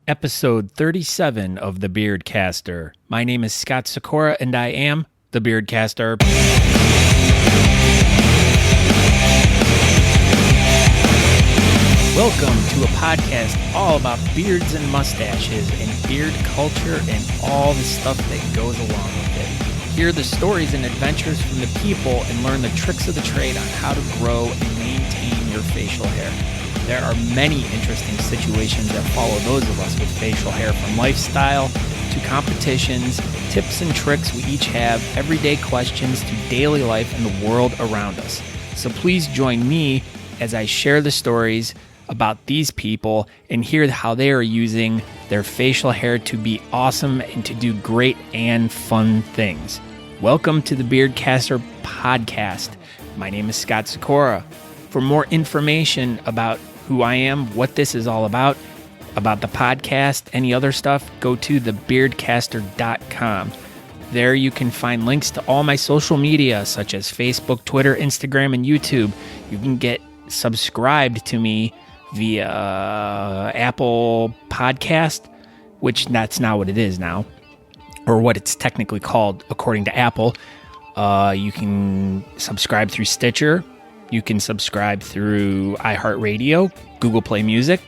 Episode 37 of The Beardcaster. My name is Scott Sikora, and I am The Beardcaster. Welcome to a podcast all about beards and mustaches and beard culture and all the stuff that goes along with it. Hear the stories and adventures from the people and learn the tricks of the trade on how to grow and maintain your facial hair. There are many interesting situations that follow those of us with facial hair, from lifestyle to competitions, tips and tricks we each have, everyday questions to daily life and the world around us. So please join me as I share the stories about these people and hear how they are using their facial hair to be awesome and to do great and fun things. Welcome to the Beardcaster podcast. My name is Scott Sikora. For more information about who I am, what this is all about the podcast, any other stuff, go to thebeardcaster.com. There you can find links to all my social media, such as Facebook, Twitter, Instagram, and YouTube. You can get subscribed to me via Apple Podcast, which that's not what it is now, or what it's technically called according to Apple. You can subscribe through Stitcher. You can subscribe through iHeartRadio, Google Play Music.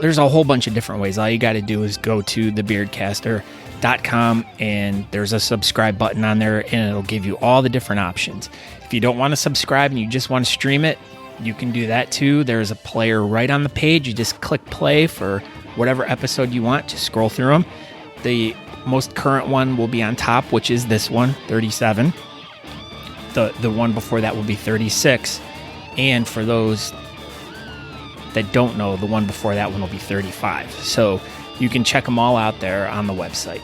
There's a whole bunch of different ways. All you got to do is go to thebeardcaster.com, and there's a subscribe button on there, and it'll give you all the different options. If you don't want to subscribe and you just want to stream it, you can do that too. There's a player right on the page. You just click play for whatever episode you want. Just scroll through them. The most current one will be on top, which is this one, 37. The one before that will be 36. And for those that don't know, the one before that one will be 35. So you can check them all out there on the website.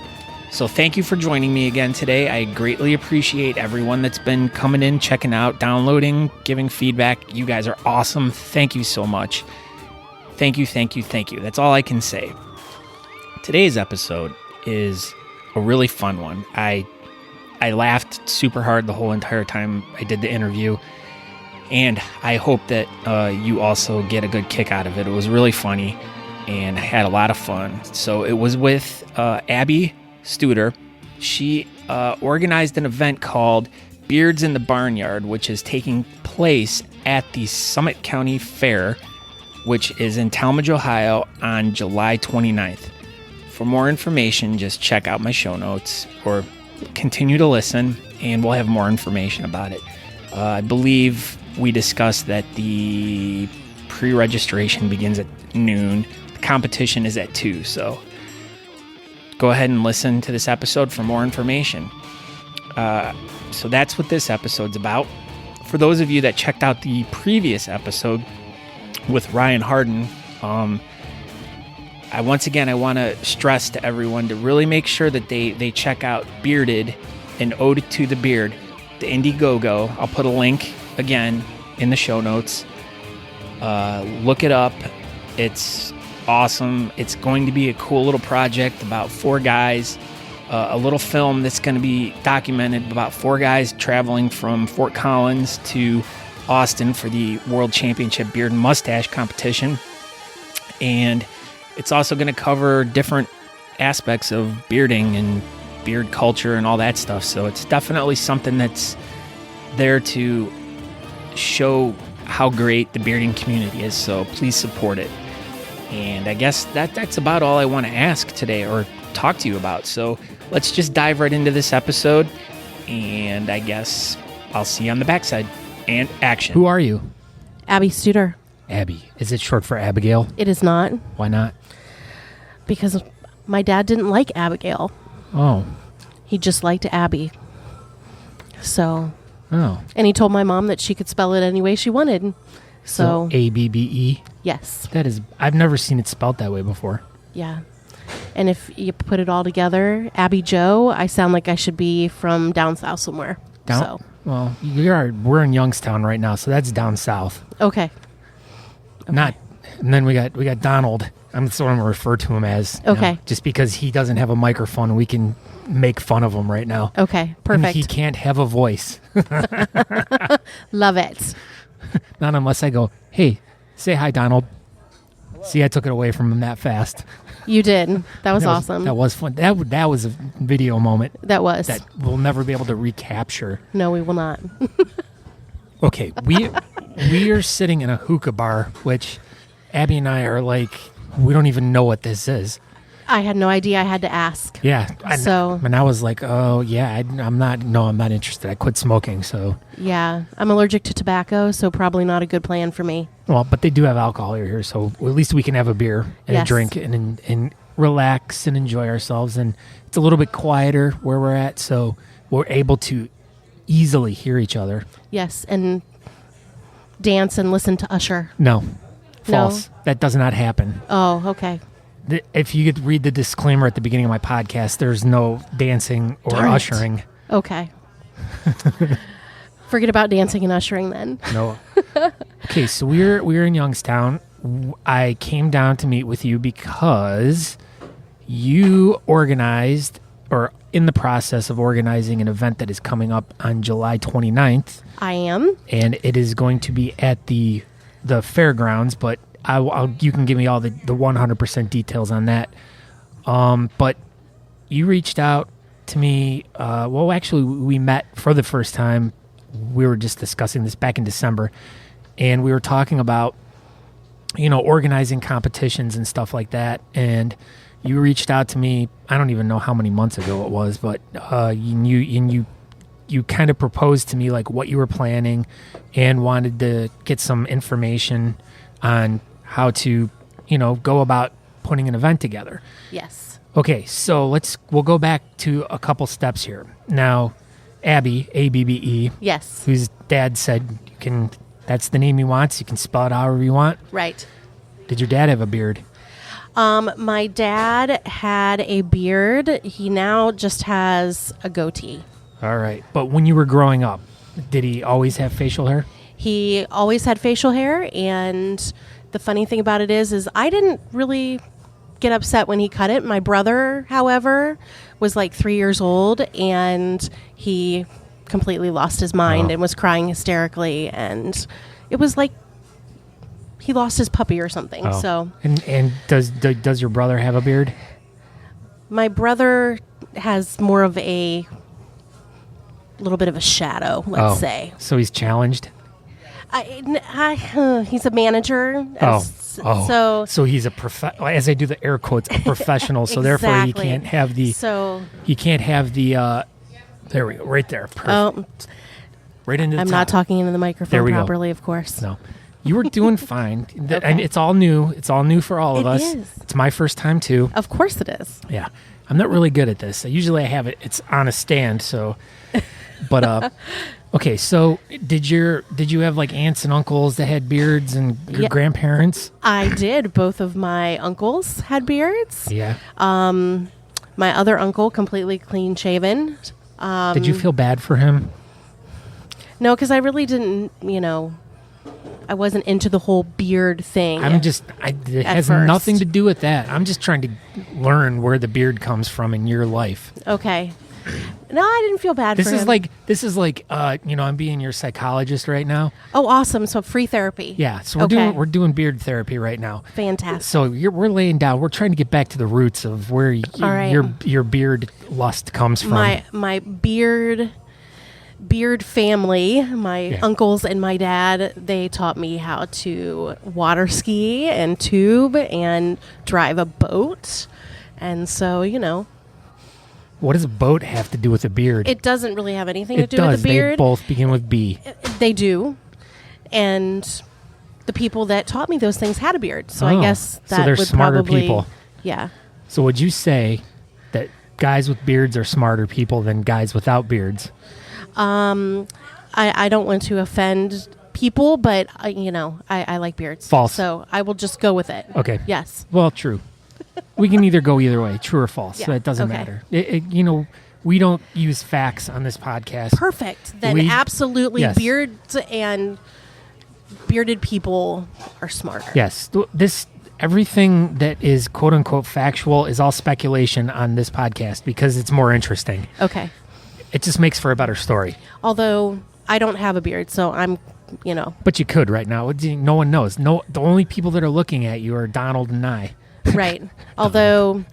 So thank you for joining me again today. I greatly appreciate everyone that's been coming in, checking out, downloading, giving feedback. You guys are awesome. Thank you so much. Thank you, thank you, thank you. That's all I can say. Today's episode is a really fun one. I laughed super hard the whole entire time I did the interview. And I hope that you also get a good kick out of it. It was really funny, and I had a lot of fun. So it was with Abbe Studer. She organized an event called Beards in the Barnyard, which is taking place at the Summit County Fair, which is in Talmadge, Ohio, on July 29th. For more information, just check out my show notes or continue to listen, and we'll have more information about it. I believe we discussed that the pre-registration begins at noon. The competition is at 2, so go ahead and listen to this episode for more information. So that's what this episode's about. For those of you that checked out the previous episode with Ryan Harden, I want to stress to everyone to really make sure that they check out Bearded, an Ode to the Beard, the Indiegogo. I'll put a link again in the show notes. Look it up. It's awesome. It's going to be a cool little project about 4 guys, a little film that's going to be documented about 4 guys traveling from Fort Collins to Austin for the World Championship Beard and Mustache competition. And it's also going to cover different aspects of bearding and beard culture and all that stuff. So it's definitely something that's there to show how great the bearding community is. So please support it. And I guess that's about all I want to ask today or talk to you about. So let's just dive right into this episode. And I guess I'll see you on the backside. And action. Who are you? Abbe Studer. Abbe. Is it short for Abigail? It is not. Why not? Because my dad didn't like Abigail. Oh. He just liked Abbe. So. Oh. And he told my mom that she could spell it any way she wanted. So Abbe? Yes. That is, I've never seen it spelled that way before. Yeah. And if you put it all together, Abbe Joe, I sound like I should be from down south somewhere. Down? So. Well, we're in Youngstown right now, so that's down south. Okay. And then we got Donald. That's what I'm going to refer to him as. Okay. Just because he doesn't have a microphone, we can make fun of him right now. Okay, perfect. And he can't have a voice. Love it. Not unless I go, hey, say hi, Donald. See, I took it away from him that fast. You did. That was awesome. That was fun. That was a video moment That was. that we'll never be able to recapture. No, we will not. Okay, we are sitting in a hookah bar, which Abby and I are like, we don't even know what this is. I had no idea. I had to ask. Yeah. And I was like, oh, yeah, I'm not interested. I quit smoking, so. Yeah, I'm allergic to tobacco, so probably not a good plan for me. Well, but they do have alcohol here, so at least we can have a beer and a drink and relax and enjoy ourselves. And it's a little bit quieter where we're at, so we're able to easily hear each other. Yes, and dance and listen to Usher. No. False. That does not happen. Oh, okay. If you could read the disclaimer at the beginning of my podcast, there's no dancing or Darn it. ushering. Okay. Forget about dancing and ushering then. No. Okay, so we're in Youngstown. I came down to meet with you because you organized, or in the process of organizing, an event that is coming up on July 29th. I am. And it is going to be at the fairgrounds, but you can give me all the 100% details on that. But you reached out to me. Well, actually, we met for the first time. We were just discussing this back in December, and we were talking about, organizing competitions and stuff like that. And you reached out to me. I don't even know how many months ago it was, but you kind of proposed to me like what you were planning, and wanted to get some information on how to, go about putting an event together. Yes. Okay, so we'll go back to a couple steps here. Now, Abbe, Abbe, Yes. whose dad said that's the name he wants. You can spell it however you want. Right. Did your dad have a beard? My dad had a beard. He now just has a goatee. All right. But when you were growing up, did he always have facial hair? He always had facial hair, and the funny thing about it is I didn't really get upset when he cut it. My brother, however, was like 3 years old, and he completely lost his mind and was crying hysterically, and it was like he lost his puppy or something. Oh. So, and does your brother have a beard? my brother has more of a little bit of a shadow, let's say. So he's challenged? He's a manager. So he's as I do the air quotes, a professional. So therefore he can't have the. So he can't have the. There we go, right there. Perfect. Right into the I'm top. not talking into the There microphone we go. properly, of course. No, you were doing fine. Okay. And it's all new. It's all new for all of It us. is. It's my first time too. Of course it is. Yeah, I'm not really good at this. Usually I have it. It's on a stand. So, but okay. So did you have like aunts and uncles that had beards and your grandparents? I did. Both of my uncles had beards. Yeah. My other uncle, completely clean shaven. Did you feel bad for him? No, because I really didn't, I wasn't into the whole beard thing. It has first. nothing to do with that. I'm just trying to learn where the beard comes from in your life. Okay. No, I didn't feel bad for him. This is like I'm being your psychologist right now. Oh, awesome. So free therapy. Yeah, so we're doing beard therapy right now. Fantastic. So we're laying down. We're trying to get back to the roots of where your beard lust comes from. My beard family, my uncles and my dad, they taught me how to water ski and tube and drive a boat. And so, What does a boat have to do with a beard? it doesn't really have anything to It do does. with the beard. They both begin with B. They do. And the people that taught me those things had a beard. So I guess that so they're would smarter probably, people. Yeah. So would you say that guys with beards are smarter people than guys without beards? I don't want to offend people, but I like beards. False. So I will just go with it. Okay. Yes. Well, true. We can either go either way, true or false. Yeah, So it doesn't okay. matter. We don't use facts on this podcast. Perfect. Then absolutely beards and bearded people are smarter. Yes. Everything that is quote unquote factual is all speculation on this podcast because it's more interesting. Okay. It just makes for a better story. Although I don't have a beard, so I'm, But you could right now. No one knows. No, the only people that are looking at you are Donald and I. Right. Although,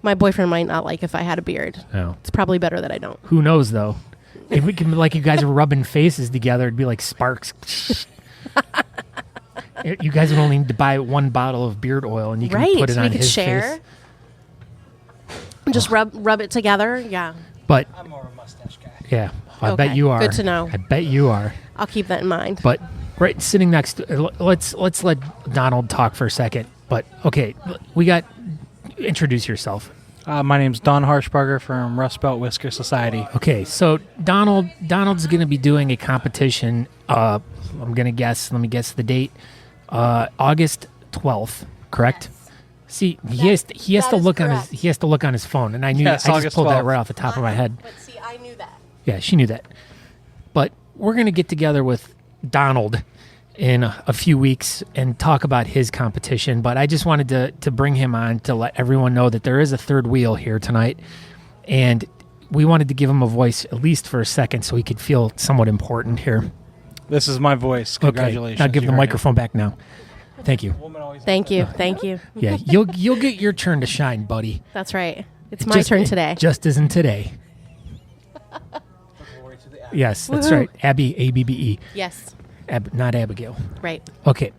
my boyfriend might not like if I had a beard. No. It's probably better that I don't. Who knows, though? If we can, like, you guys are rubbing faces together, it'd be like sparks. You guys would only need to buy one bottle of beard oil, and you can put it on his share. face. Just rub it together. Yeah. But I'm more of a mustache guy. yeah, I Okay, bet you are. good to know. I bet you are. I'll keep that in mind. But right, sitting next, let's let Donald talk for a second. But okay, introduce yourself. My name's Don Harshbarger from Rust Belt Whisker Society. Okay, so Donald's going to be doing a competition. I'm going to guess. Let me guess the date. August 12th, correct? See, he has to look on his phone, and I Yes, I just August pulled that 12th. right off the top of my head. But see, I knew that. Yeah, she knew that. But we're going to get together with Donald in a few weeks and talk about his competition. But I just wanted to bring him on to let everyone know that there is a third wheel here tonight. And we wanted to give him a voice at least for a second so he could feel somewhat important here. This is my voice. Congratulations. Okay, now give You the heard microphone back now. Thank you. Thank you. Thank you. Yeah, you'll get your turn to shine, buddy. That's right. It's my turn today. Just isn't today. Yes, that's right. Abbe, A-B-B-E. Yes. Not Abigail. Right. Okay.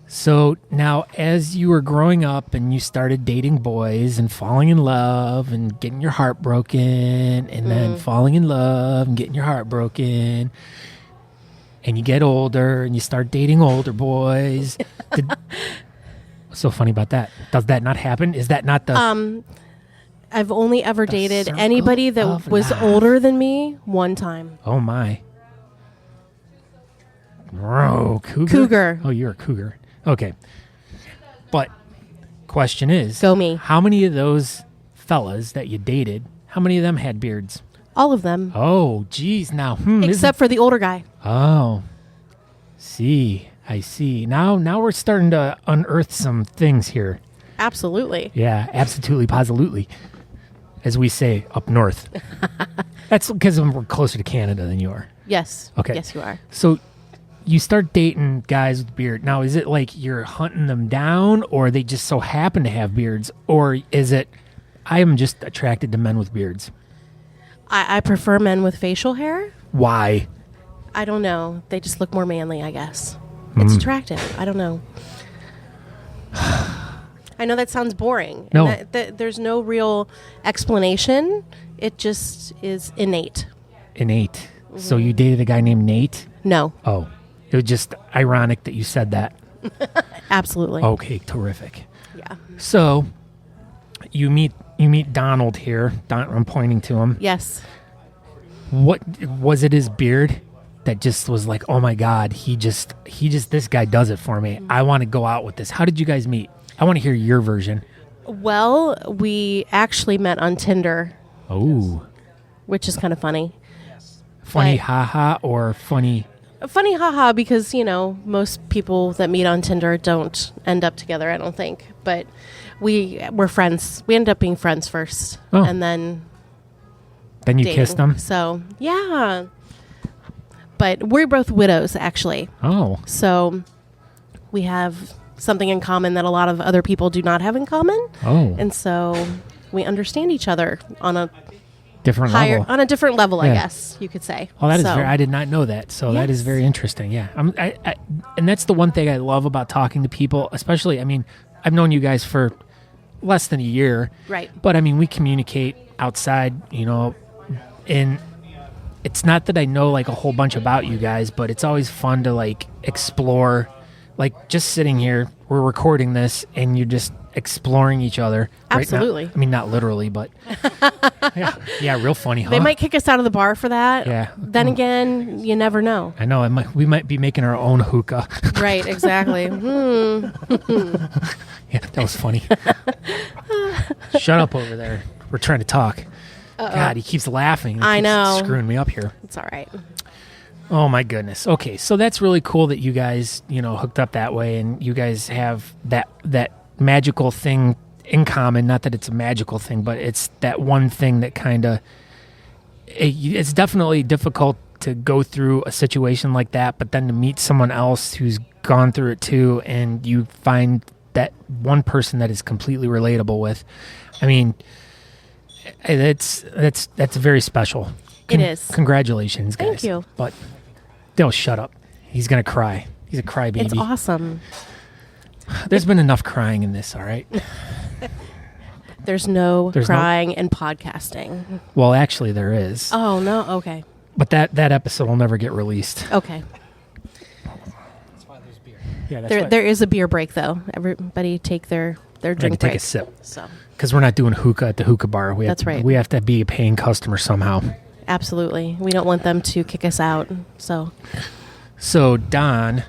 So now as you were growing up and you started dating boys and falling in love and getting your heart broken and then falling in love and getting your heart broken and you get older and you start dating older boys. What's so funny about that? Does that not happen? Is that not the... I've only ever dated circle anybody that of was life. older than me one time. Oh, my. Oh, cougar? Cougar. Oh, you're a cougar. Okay. But question is... Go me. How many of those fellas that you dated, how many of them had beards? All of them. Oh, geez. Now, Except for the older guy. Oh. I see. Now we're starting to unearth some things here. Absolutely. Yeah, absolutely, positively, as we say up north. That's because we're closer to Canada than you are. Yes. Okay. Yes, you are. So you start dating guys with beard. Now, is it like you're hunting them down, or they just so happen to have beards, or is it I am just attracted to men with beards? I prefer men with facial hair. Why? I don't know. They just look more manly, I guess. It's attractive. I don't know. I know that sounds boring. No. And there's no real explanation. It just is innate. Innate. So you dated a guy named Nate? No. Oh, it was just ironic that you said that. Absolutely. Okay, terrific. Yeah. So you meet Donald here. I'm pointing to him. Yes. What was it? His beard that just was like, oh my God, he just this guy does it for me. I want to go out with this. How did you guys meet? I want to hear your version. Well, we actually met on Tinder, Oh, which is kind of funny. funny, But- haha, or funny. Funny, haha, because, most people that meet on Tinder don't end up together, I don't think. But we're friends. We ended up being friends first. Oh. And then Then you dating. kissed him. So, yeah. But we're both widows, actually. Oh, So we have something in common that a lot of other people do not have in common. oh, And so we understand each other on a different higher, level. on a different level, Yeah. I guess you could say. Oh, that is So, very. I did not know that. So that is Yes. very interesting. Yeah, and that's the one thing I love about talking to people. Especially, I've known you guys for less than a year, Right. but we communicate outside. And it's not that I know like a whole bunch about you guys, but it's always fun to like explore. Like just sitting here, we're recording this, and you're just exploring each other. Absolutely. Right now. Not literally, but yeah, real funny. Huh? They might kick us out of the bar for that. Yeah. Then again, you never know. I know. We might be making our own hookah. Right, exactly. Yeah, that was funny. Shut up over there. We're trying to talk. God, he keeps laughing. He I keeps know. Screwing me up here. It's all right. Oh, my goodness. Okay, so that's really cool that you guys, hooked up that way, and you guys have that magical thing in common. Not that it's a magical thing, but it's that one thing that kind of... It's definitely difficult to go through a situation like that, but then to meet someone else who's gone through it too, and you find that one person that is completely relatable with. I mean, that's very special. It is. Congratulations, guys. Thank you. But don't shut up. He's gonna cry. He's a crybaby. It's awesome. There's been enough crying in this, all right? There's no crying and podcasting. Well, actually, there is. Oh, no? Okay. But that episode will never get released. Okay. That's why there's beer. Yeah, that's There is a beer break, though. Everybody take their drink break. take a sip. So. Because we're not doing hookah at the hookah bar. That's right. We have to be a paying customer somehow. Absolutely. We don't want them to kick us out. So Don,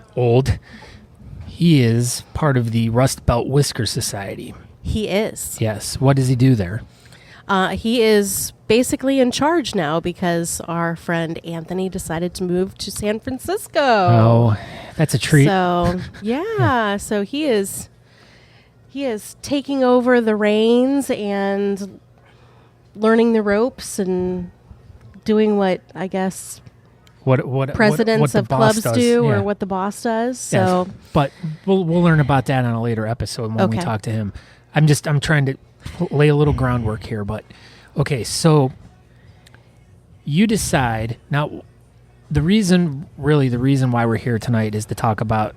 he is part of the Rust Belt Whisker Society. He is. Yes. What does he do there? He is basically in charge now because our friend Anthony decided to move to San Francisco. Oh, that's a treat. So, yeah. So he is taking over the reins and learning the ropes and doing what, I guess, presidents of clubs do or what the boss does. So, yes. But we'll learn about that on a later episode when we talk to him. I'm trying to lay a little groundwork here, but okay. So you decide now. The reason why we're here tonight is to talk about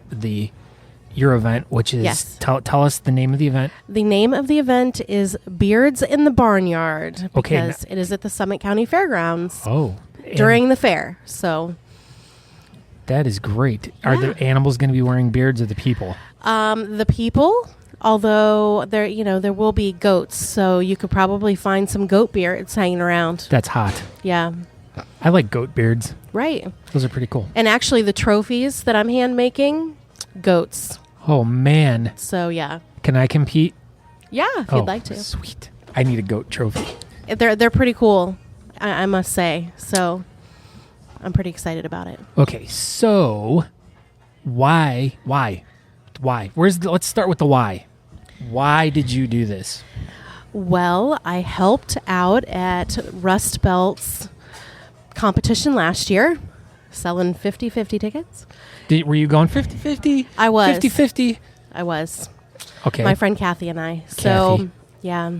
your event, which is tell us the name of the event. The name of the event is Beards in the Barnyard because it is at the Summit County Fairgrounds. Oh. During the fair. So that is great. Are the animals going to be wearing beards or the people? The people, although there will be goats, so you could probably find some goat beards hanging around. That's hot. Yeah. I like goat beards. Right. Those are pretty cool. And actually the trophies that I'm hand making, goats. Oh man. So yeah. Can I compete? Yeah, if you'd like to. Sweet. I need a goat trophy. They're pretty cool. I must say. So I'm pretty excited about it. Okay, so why? Let's start with the why. Why did you do this? Well, I helped out at Rust Belt's competition last year, selling 50-50 tickets. Were you going 50-50? I was. 50-50? I was. Okay. My friend Kathy and I. So, yeah.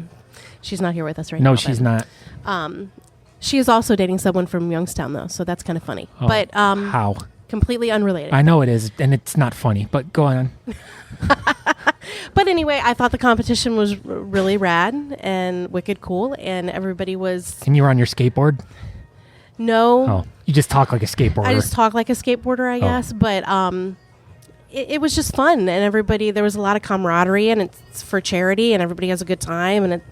She's not here with us right now. No, she's not. She is also dating someone from Youngstown, though, so that's kind of funny. Oh, but how? Completely unrelated. I know it is, and it's not funny, but go on. But anyway, I thought the competition was really rad and wicked cool, and everybody was... And you were on your skateboard? No. Oh, you just talk like a skateboarder. I just talk like a skateboarder, I guess, but it was just fun, and there was a lot of camaraderie, and it's for charity, and everybody has a good time,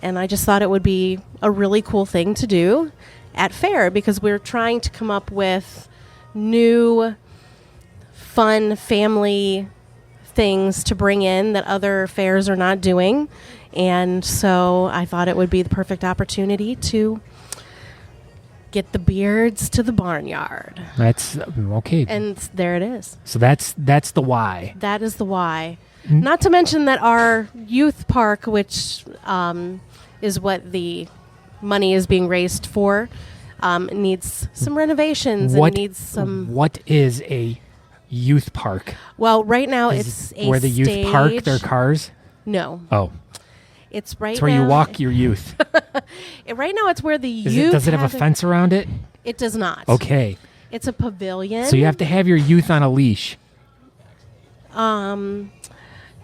and I just thought it would be a really cool thing to do at fair because we're trying to come up with new, fun family things to bring in that other fairs are not doing. And so I thought it would be the perfect opportunity to get the beards to the barnyard. That's okay. And there it is. So that's the why. That is the why. Not to mention that our youth park, which is what the money is being raised for, needs some renovations and needs some... What is a youth park? Well, right now it's a where the youth park their cars? No. Oh. It's right It's where you walk your youth. Right now it's where the youth... Does it have a fence around it? It does not. Okay. It's a pavilion. So you have to have your youth on a leash.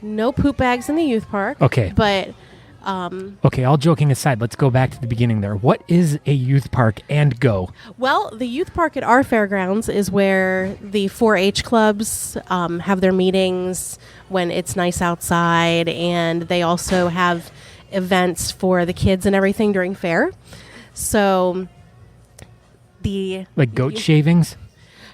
No poop bags in the youth park. Okay. But... okay, all joking aside, let's go back to the beginning there. What is a youth park, and go? Well, the youth park at our fairgrounds is where the 4-H clubs have their meetings when it's nice outside, and they also have events for the kids and everything during fair. So like goat shavings?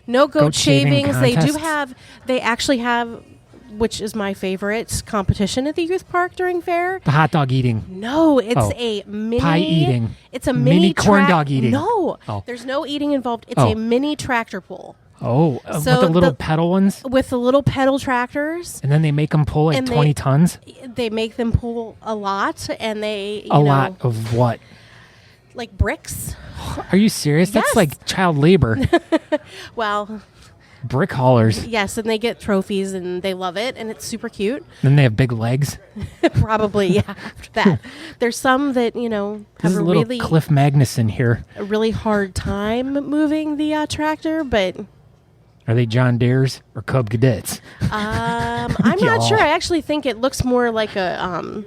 No goat shavings. Contests? They actually have, which is my favorite, competition at the youth park during fair. The hot dog eating. No, it's a mini... Pie eating. It's a mini corn dog eating. No, there's no eating involved. It's a mini tractor pull. Oh, so with the little pedal ones? With the little pedal tractors. And then they make them pull 20 tons? They make them pull a lot, and they, A lot of what? Like bricks. Are you serious? Yes. That's like child labor. Well... Brick haulers. Yes, and they get trophies and they love it, and it's super cute. Then they have big legs. Probably, yeah. After that, there's some that have There's a little really Cliff Magnuson here. a really hard time moving the tractor, but Are they John Deere's or Cub Cadets? I'm not sure. I actually think it looks more like a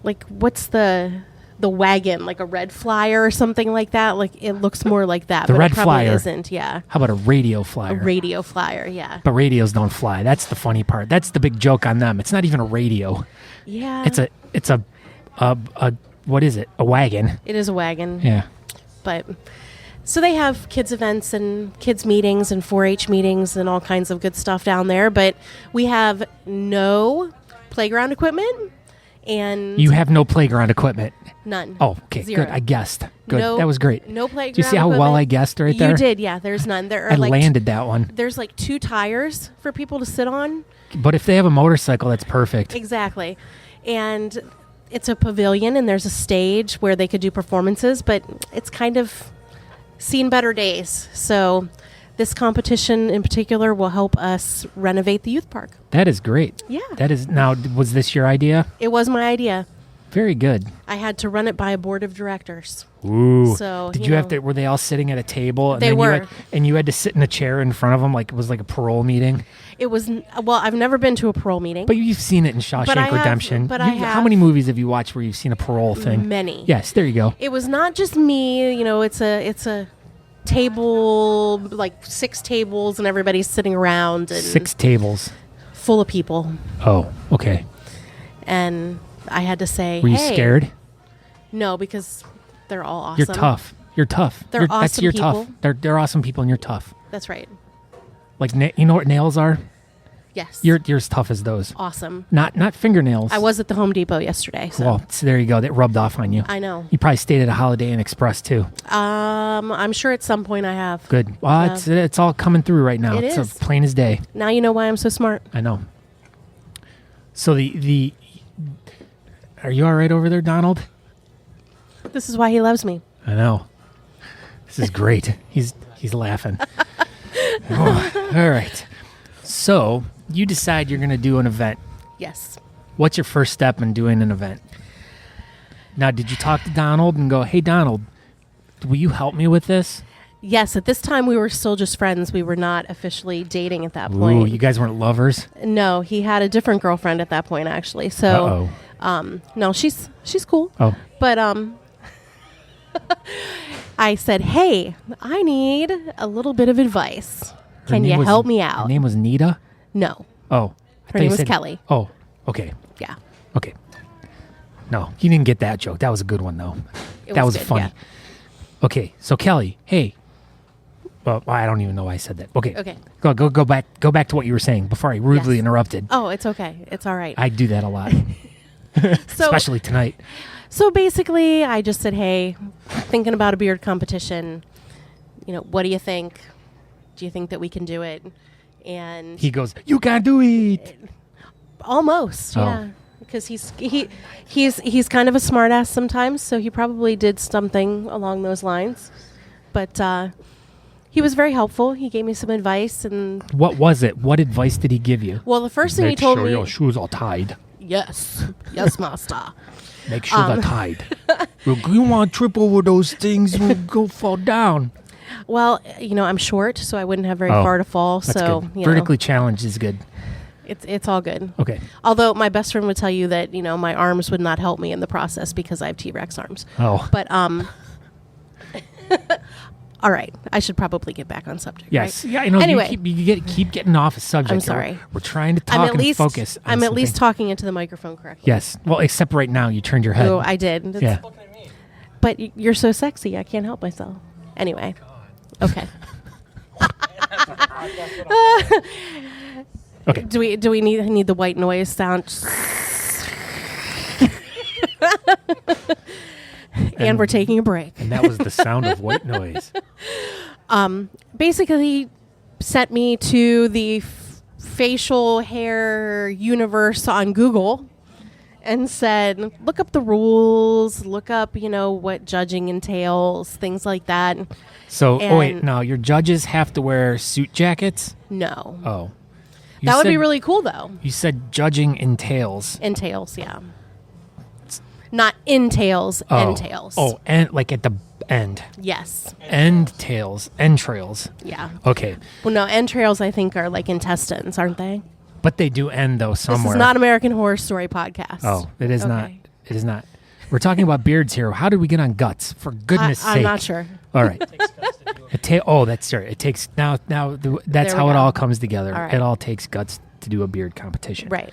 like what's the wagon, like a red flyer or something like that. Like it looks more like that. The but red it probably flyer. isn't. Yeah, How about a radio a flyer? radio flyer. Yeah, But radios don't fly. That's the funny part. That's the big joke on them. It's not even a radio. yeah. It's a what is it? A wagon. It is a wagon. Yeah. But so they have kids events and kids meetings and 4-H meetings and all kinds of good stuff down there. But we have no playground equipment and You have no playground equipment. none. Oh, okay. Zero. Good. I guessed. Good. No- that was great. No playground. Do you see how well equipment. I guessed right there? You did, yeah. There's none. There are I like landed that one. there's like 2 tires for people to sit on. But if they have a motorcycle, that's perfect. Exactly. And it's a pavilion and there's a stage where they could do performances, but it's kind of seen better days. So this competition in particular will help us renovate the youth park. That is great. Yeah. That is now. Was this your idea? It was my idea. Very good. I had to run it by a board of directors. Ooh. So, did you you have know. to? Were they all sitting at a table? And They then were. You had to sit in a chair in front of them, like it was like a parole meeting. It was, well, I've never been to a parole meeting. But you've seen it in Shawshank I have- Redemption. but I How have- many movies have you watched where you've seen a parole thing? Many. Yes. There you go. It was not just me, it's a table, like 6 tables, and everybody's sitting around and 6 tables. full of people. Oh, okay. And I had to say, Were you hey. scared? No, because they're all awesome. You're tough. You're tough. They're That's awesome you're people. tough. They're awesome people, and you're tough. That's right. Like you know what nails are? Yes. You're as tough as those. awesome. Not fingernails. I was at the Home Depot yesterday, so Well, so there you go. That rubbed off on you. I know. You probably stayed at a Holiday Inn Express too. I'm sure at some point I have. Good. Well, Yeah. it's all coming through right now. It It's is. plain as day. Now you know why I'm so smart. I know. So the are you all right over there, Donald? This is why he loves me. I know. This is great. He's laughing. Oh, all right. So you decide you're going to do an event. Yes. What's your first step in doing an event? Now, did you talk to Donald and go, "Hey, Donald, will you help me with this?" Yes, at this time we were still just friends. We were not officially dating at that Ooh, point. you guys weren't lovers? No, he had a different girlfriend at that point actually. So no, she's cool. Oh. But I said, "Hey, I need a little bit of advice. Her Can name you was- help me Her out?" name was Nita? No. Oh. I Her thought you name was said- Kelly. Oh, okay. Yeah. Okay. No, you didn't get that joke. That was a good one, though. That was good, funny. yeah. Okay, so Kelly, hey. Well, I don't even know why I said that. Okay. Okay. Go back to what you were saying before I rudely Yes. interrupted. Oh, it's okay. It's all right. I do that a lot, So especially tonight. So basically, I just said, "Hey, thinking about a beard competition. What do you think? Do you think that we can do it?" And He goes, "You can do it." almost, Oh. yeah, because he's kind of a smartass sometimes, so he probably did something along those lines. But he was very helpful. He gave me some advice, and What was it? What advice did he give you? well, the first thing he Make told sure me, your shoes are tied. yes, master. Make sure they're tied. You want to trip over those things, you'll go fall down. Well, I'm short, so I wouldn't have very Oh, far to fall. That's So good. Vertically challenged is good. it's all good. Okay. Although my best friend would tell you that my arms would not help me in the process because I have T-Rex arms. Oh. But all right, I should probably get back on subject. Yes. Right? Yeah. I know. Anyway, You keep getting off a subject. I'm sorry. We're trying to talk I'm at and least focus. on I'm at least something. talking into the microphone correctly. Yes. Well, except right now, you turned your head. Oh, I did. Yeah. But you're so sexy, I can't help myself. Anyway. Okay. Okay. Do we need the white noise sound? And we're taking a break. And that was the sound of white noise. Basically sent me to the facial hair universe on Google and said, look up the rules, look up, what judging entails, things like that. So, wait, no, your judges have to wear suit jackets? No. Oh. That would be really cool, though. You said judging entails. Entails, yeah. Not entails, entails. Oh, and like at the end. Yes. Entrails. Yeah. Okay. Well, no, entrails, I think, are like intestines, aren't they? But they do end, though, somewhere. This is not American Horror Story podcast. Oh, it is not. It is not. We're talking about beards here. How did we get on guts? For goodness sake. I'm not sure. All right. That's right. It takes that's how it all comes together. All right. It all takes guts to do a beard competition. Right.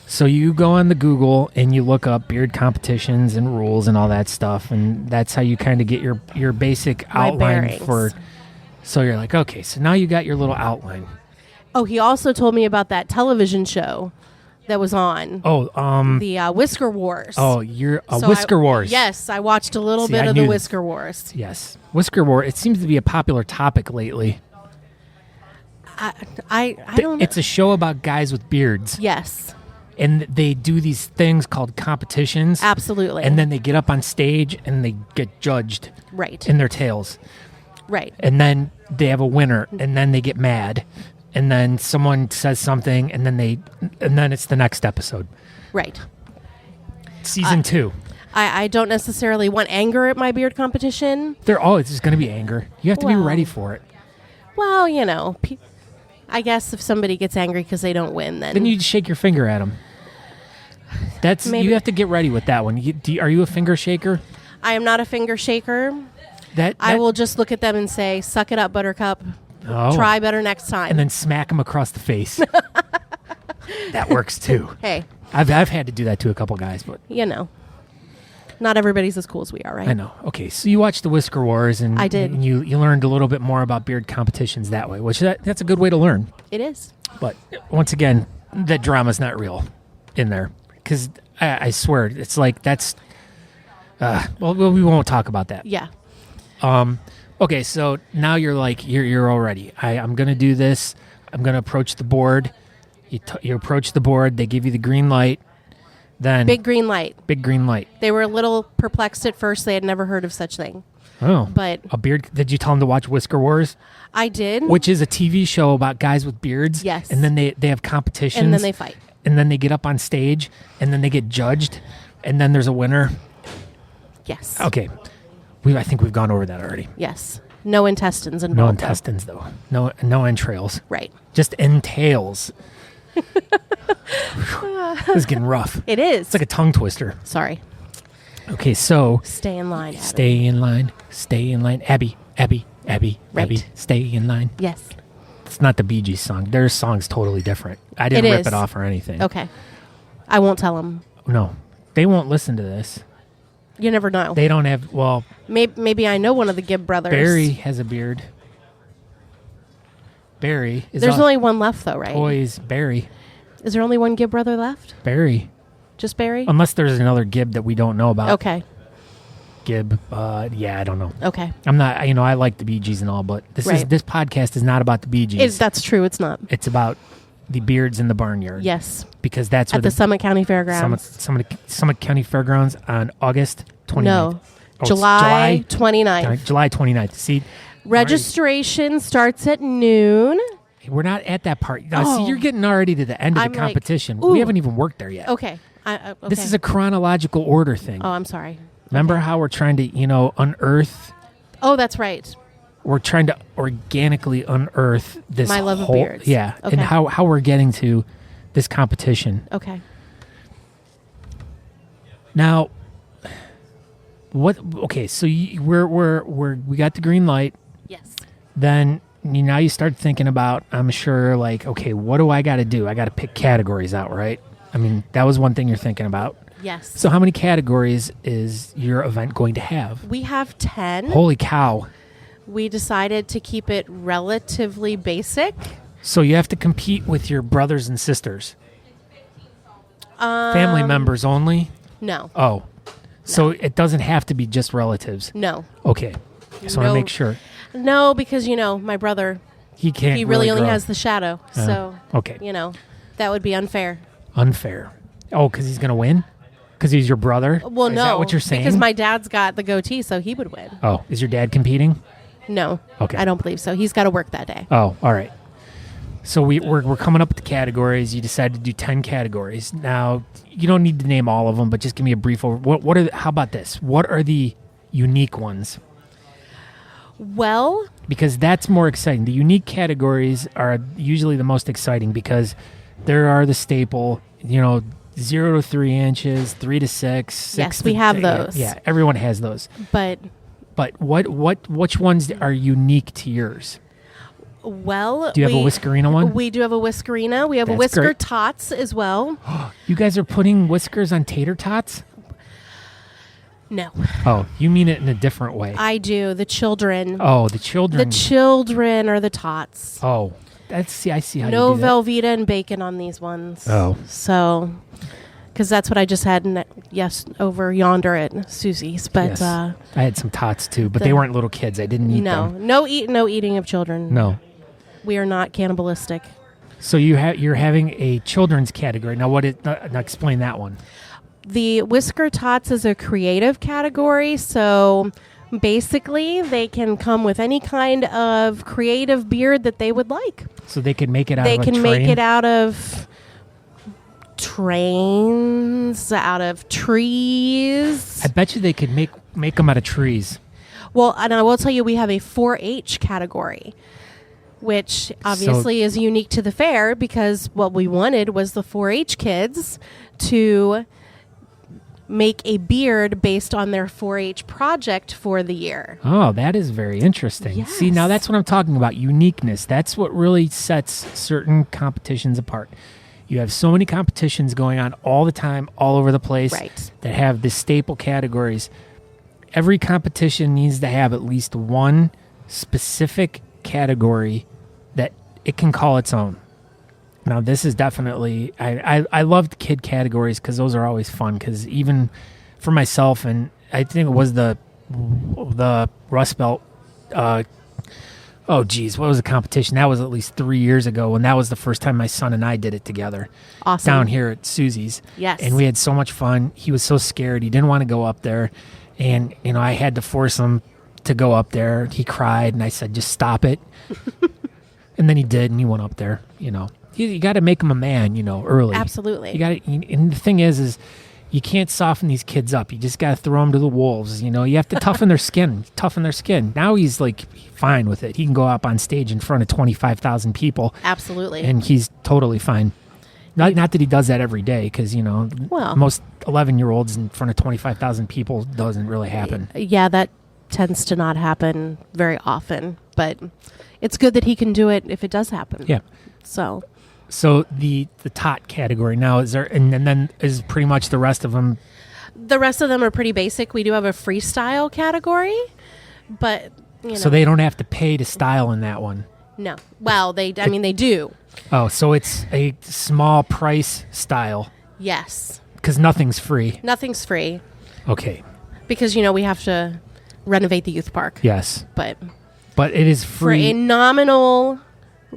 So you go on the Google and you look up beard competitions and rules and all that stuff, and that's how you kind of get your basic outline bearings. for. So you're like, okay, so now you got your little outline. Oh, he also told me about that television show that was on. Oh, the Whisker Wars. Oh, you're So Whisker Wars. Yes, I watched a little bit I of the knew Whisker Wars. Yes, Whisker War. It seems to be a popular topic lately. I don't know. It's a show about guys with beards. Yes, And they do these things called competitions. absolutely. And then they get up on stage and they get judged right, in their tails. right. And then they have a winner, and then they get mad. And then someone says something, and then it's the next episode. Right. Season 2. I don't necessarily want anger at my beard competition. They're always just going to be anger. You have to be Well. ready for it. Well, I guess if somebody gets angry because they don't win, then Then you just shake your finger at them. Maybe. You have to get ready with that one. Are you a finger shaker? I am not a finger shaker. That I will just look at them and say, "Suck it up, Buttercup. Oh. Try better next time." And then smack them across the face. That works too. Hey, I've had to do that to a couple guys, but not everybody's as cool as we are, right? I know. Okay, so you watched the Whisker Wars, and I did. And you learned a little bit more about beard competitions that way, which that's a good way to learn. It is. But once again, that drama's not real in there, because I swear it's like that's. Well, we won't talk about that. Yeah. Okay, so now you're like you're all ready. I'm gonna do this. I'm gonna approach the board. You approach the board. They give you the green light. Then Big green light. big green light. They were a little perplexed at first. They had never heard of such thing. Oh, But a beard. Did you tell them to watch Whisker Wars, I did. which is a TV show about guys with beards? Yes. And then they have competitions. And then they fight. And then they get up on stage, and then they get judged, and then there's a winner. Yes. Okay, I think we've gone over that already. Yes. No intestines involved. No though. intestines though. No entrails. Right. Just entails. This is getting rough. It is. It's like a tongue twister. Sorry. Okay, so Stay in line. Adam. stay in line. Stay in line. Abbe. Right. Abbe. Stay in line. Yes. It's not the Bee Gees song. Their song's totally different. I didn't It rip is. it off or anything. Okay. I won't tell them. No, they won't listen to this. You never know. They don't have. Well, Maybe I know one of the Gibb brothers. Barry has a beard. Barry is. There's off only one left, though, right? Toys. Barry. Is there only one Gibb brother left? Barry. Just Barry? Unless there's another Gibb that we don't know about. Okay. Gibb. Yeah, I don't know. Okay. I'm not. I like the Bee Gees and all, but this Right. podcast is not about the Bee Gees. That's true. It's not. It's about the beards in the barnyard. Yes. Because that's where At the Summit County Fairgrounds. Summit County Fairgrounds on August 29th. No. Oh, it's July 29th. July 29th. See, Registration starts at noon. we're not at that part. Now, Oh. see, you're getting already to the end of I'm the like, competition. ooh. We haven't even worked there yet. Okay. Okay. This is a chronological order thing. Oh, I'm sorry. Remember how we're trying to, unearth? Oh, that's right. We're trying to organically unearth this My love of whole, beards. Yeah, Okay. and how we're getting to this competition. Okay. Now, what? Okay, so we got the green light. Yes. Then now you start thinking about. I'm sure, like, okay, what do I got to do? I got to pick categories out, right? I mean, that was one thing you're thinking about. Yes. So, how many categories is your event going to have? We have 10. Holy cow! We decided to keep it relatively basic. So you have to compete with your brothers and sisters. Family members only. No. Oh, so it doesn't have to be just relatives. No. Okay, just want to No. make sure No, because, my brother, he can't. he really only grow. has the shadow. So, Okay. that would be unfair. Unfair. Oh, because he's going to win? Because he's your brother? Well, Is no. that what you're saying? Because my dad's got the goatee, so he would win. Oh, is your dad competing? No. Okay. I don't believe so. He's got to work that day. Oh, all right. So we're coming up with the categories. You decided to do 10 categories. Now, you don't need to name all of them, but just give me a brief over. How about this? What are the unique ones? Well, Because that's more exciting. The unique categories are usually the most exciting because there are the staple, 0 to 3 inches, 3 to 6. 6 yes, to we have 10. those. Yeah, everyone has those. But Which ones are unique to yours? well, Do you have a Whiskerino one? We do have a Whiskerino. We have a That's Whisker great. Tots as well. You guys are putting whiskers on tater tots? No, Oh, you mean it in a different way. I do. The children. Oh, the children. The children are the tots. Oh, I see how No you do that. Velveeta and bacon on these ones. Oh. So, because that's what I just had over yonder at Susie's. But Yes. I had some tots too, but they the- weren't little kids. I didn't eat no, them. no eating of children. No. We are not cannibalistic. So you're having a children's category. Now now explain that one. The Whisker Tots is a creative category, so basically they can come with any kind of creative beard that they would like. So they could make it out They of a can train? make it out of trains, out of trees. I bet you they could make them out of trees. Well, and I will tell you, we have a 4-H category, which obviously is unique to the fair because what we wanted was the 4-H kids to make a beard based on their 4-H project for the year. Oh, that is very interesting. Yes. See, now that's what I'm talking about, uniqueness. That's what really sets certain competitions apart. You have so many competitions going on all the time, all over the place, Right. that have the staple categories. Every competition needs to have at least one specific category that it can call its own. Now, this is definitely, I loved kid categories because those are always fun because even for myself, and I think it was the Rust Belt, what was the competition? That was at least 3 years ago, and that was the first time my son and I did it together. Awesome. Down here at Susie's. Yes. And we had so much fun. He was so scared. He didn't want to go up there. And, I had to force him to go up there. He cried, and I said, just stop it. And then he did, and he went up there, You got to make him a man, early. Absolutely. You got to, and the thing is you can't soften these kids up. You just got to throw them to the wolves. You have to toughen their skin. Now he's like fine with it. He can go up on stage in front of 25,000 people. Absolutely. And he's totally fine. Not that he does that every day, because Well. most 11-year-olds in front of 25,000 people doesn't really happen. Yeah, that tends to not happen very often, but it's good that he can do it if it does happen. Yeah. So the tot category now is there, and then is pretty much the rest of them. the rest of them are pretty basic. We do have a freestyle category, but So they don't have to pay to style in that one. no. Well, they do. Oh, so it's a small price style Yes. because nothing's free. Nothing's free Okay. because we have to renovate the youth park. Yes, But but it is for a free. nominal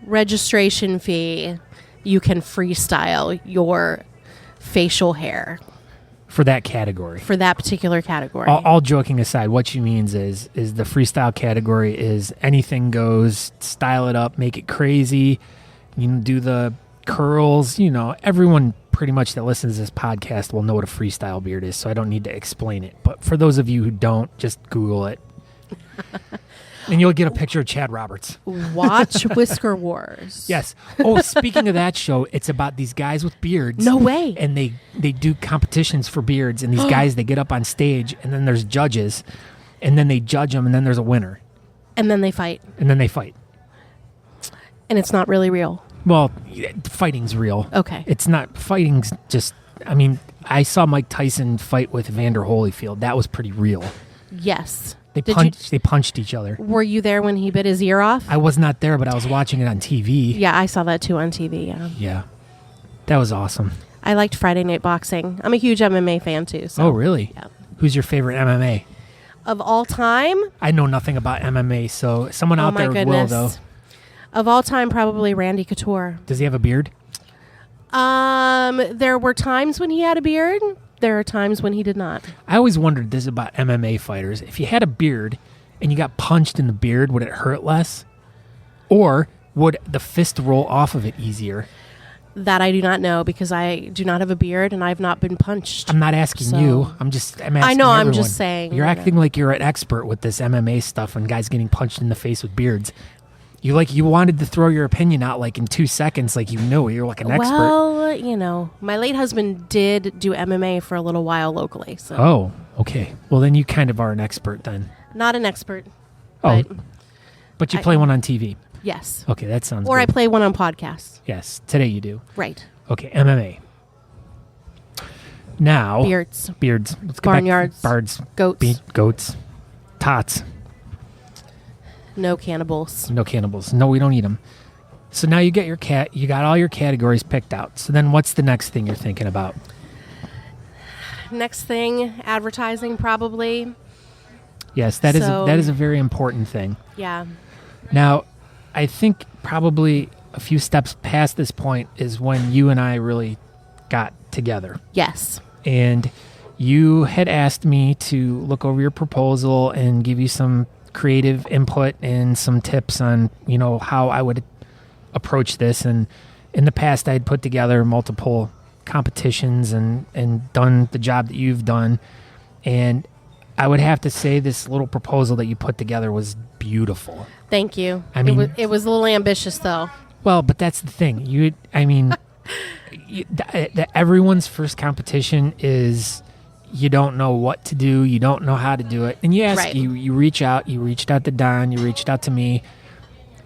registration fee, you can freestyle your facial hair For that category. for that particular category. All joking aside, what she means is the freestyle category is anything goes, style it up, make it crazy. You can do the curls. Everyone pretty much that listens to this podcast will know what a freestyle beard is, so I don't need to explain it. But for those of you who don't, just Google it. And you'll get a picture of Chad Roberts. Watch Whisker Wars. Yes. Oh, speaking of that show, it's about these guys with beards. No way. And they do competitions for beards, and these guys, they get up on stage, and then there's judges, and then they judge them, and then there's a winner, And then they fight. and then they fight. And it's not really real. Well, fighting's real. Okay. It's not, fighting's just, I saw Mike Tyson fight with Evander Holyfield. That was pretty real. Yes. They Did punched each other. Were you there when he bit his ear off? I was not there, but I was watching it on TV. Yeah, I saw that too on TV. Yeah. Yeah. That was awesome. I liked Friday Night Boxing. I'm a huge MMA fan too. So. Oh, really? Yeah. Who's your favorite MMA? Of all time? I know nothing about MMA, so someone out Oh my there goodness. will, though. Of all time, probably Randy Couture. Does he have a beard? There were times when he had a beard. There are times when he did not. I always wondered this about MMA fighters. If you had a beard and you got punched in the beard, would it hurt less? Or would the fist roll off of it easier? That I do not know because I do not have a beard and I've not been punched. I'm not asking you. I'm asking I know, I'm everyone. just saying. You're acting like you're an expert with this MMA stuff and guys getting punched in the face with beards. You wanted to throw your opinion out like in 2 seconds, like you're like an expert. Well, my late husband did do MMA for a little while locally. So. Oh, okay. Well, then you kind of are an expert then. Not an expert. Oh, but you play one on TV. Yes. Okay, that sounds Or good. I play one on podcasts. Yes, today you do. Right. Okay, MMA. Now. Beards. Let's get Barnyards. back. Bards. Goats. Goats. Tots. No cannibals. No cannibals. No, we don't eat them. So now you get your cat. You got all your categories picked out. So then what's the next thing you're thinking about? Next thing, advertising probably. Yes, that is a very important thing. Yeah. Now, I think probably a few steps past this point is when you and I really got together. Yes. And you had asked me to look over your proposal and give you some creative input and some tips on, how I would approach this. And in the past, I'd put together multiple competitions and done the job that you've done. And I would have to say this little proposal that you put together was beautiful. Thank you. I mean, it was a little ambitious, though. Well, but that's the thing. Everyone's first competition is you don't know what to do, you don't know how to do it, and you ask, right. you reach out. You reached out to Don, you reached out to me,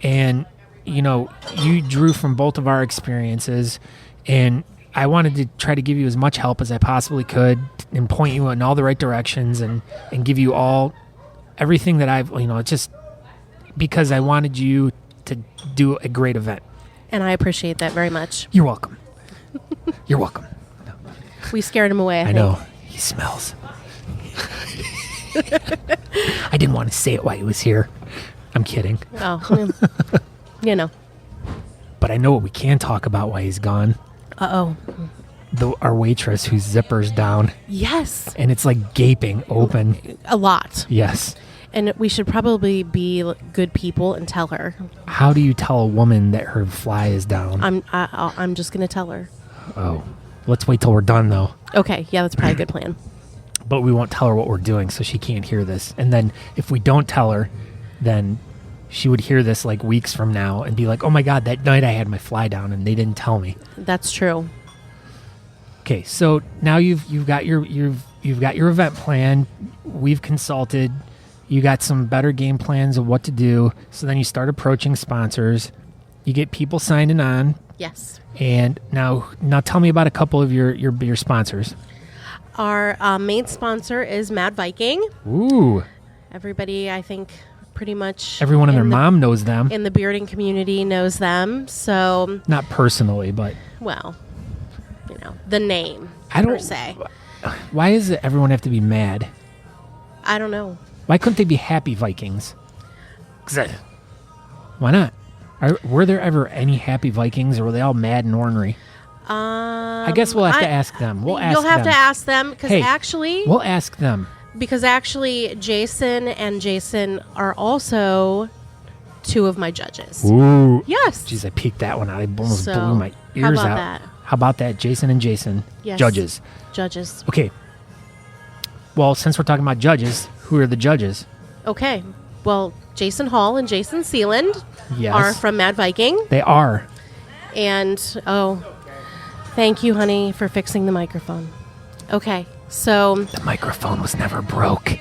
and you drew from both of our experiences, and I wanted to try to give you as much help as I possibly could and point you in all the right directions and give you everything that I've just because I wanted you to do a great event. And I appreciate that very much. You're welcome. You're welcome. We scared him away, I think. know. He smells. I didn't want to say it while he was here. I'm kidding. Oh, But I know what we can talk about while he's gone. Uh-oh. Our waitress whose zipper's down. Yes. And it's like gaping open. A lot. Yes. And we should probably be good people and tell her. How do you tell a woman that her fly is down? I'm just going to tell her. Oh. Let's wait till we're done, though. Okay. Yeah, that's probably a good plan. But we won't tell her what we're doing, so she can't hear this. And then if we don't tell her, then she would hear this like weeks from now and be like, "Oh my God, that night I had my fly down and they didn't tell me." That's true. Okay, so now you've got your event plan. We've consulted. You got some better game plans of what to do. So then you start approaching sponsors. You get people signing on. Yes. And now tell me about a couple of your sponsors. Our main sponsor is Mad Viking. Ooh. Everybody, I think, pretty much Everyone and their mom knows them. in the bearding community knows them. So, Not personally, but well, the name I don't per se. Why does everyone have to be mad? I don't know. Why couldn't they be happy Vikings? Why not? Were there ever any happy Vikings, or were they all mad and ornery? I guess we'll have to ask them. You'll have to ask them because we'll ask them. Because actually, Jason and Jason are also two of my judges. Ooh. Yes. Jeez, I peeked that one out. I almost So, blew my how ears about out. that? How about that? Jason and Jason, Yes. judges. Judges. Okay. Well, since we're talking about judges, who are the judges? Okay. Well, Jason Hall and Jason Sealand Yes. are from Mad Viking. They are. And, thank you, honey, for fixing the microphone. Okay. So, The microphone was never broke.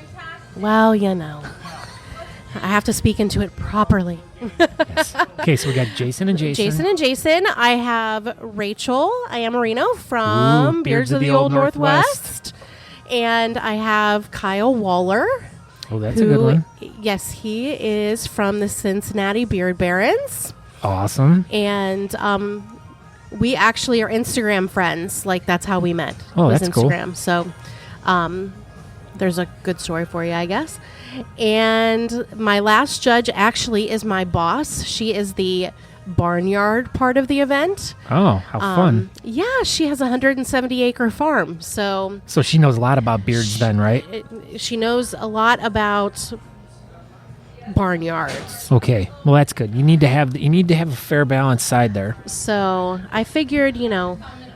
well, I have to speak into it properly. Yes. Okay, so we got Jason and Jason. Jason and Jason. I have Rachel Iammarino from Ooh, Beards of the Old Northwest. And I have Kyle Waller. Oh, that's a good one. Yes, he is from the Cincinnati Beard Barons. Awesome. And we actually are Instagram friends. Like, that's how we met. Oh, was that's cool. Instagram. So, there's a good story for you, I guess. And my last judge actually is my boss. She is the barnyard part of the event. Oh, how fun. Yeah, she has a 170-acre farm. So she knows a lot about beards then, right? She knows a lot about barnyards. Okay. Well, that's good. You need to have a fair balanced side there. So I figured,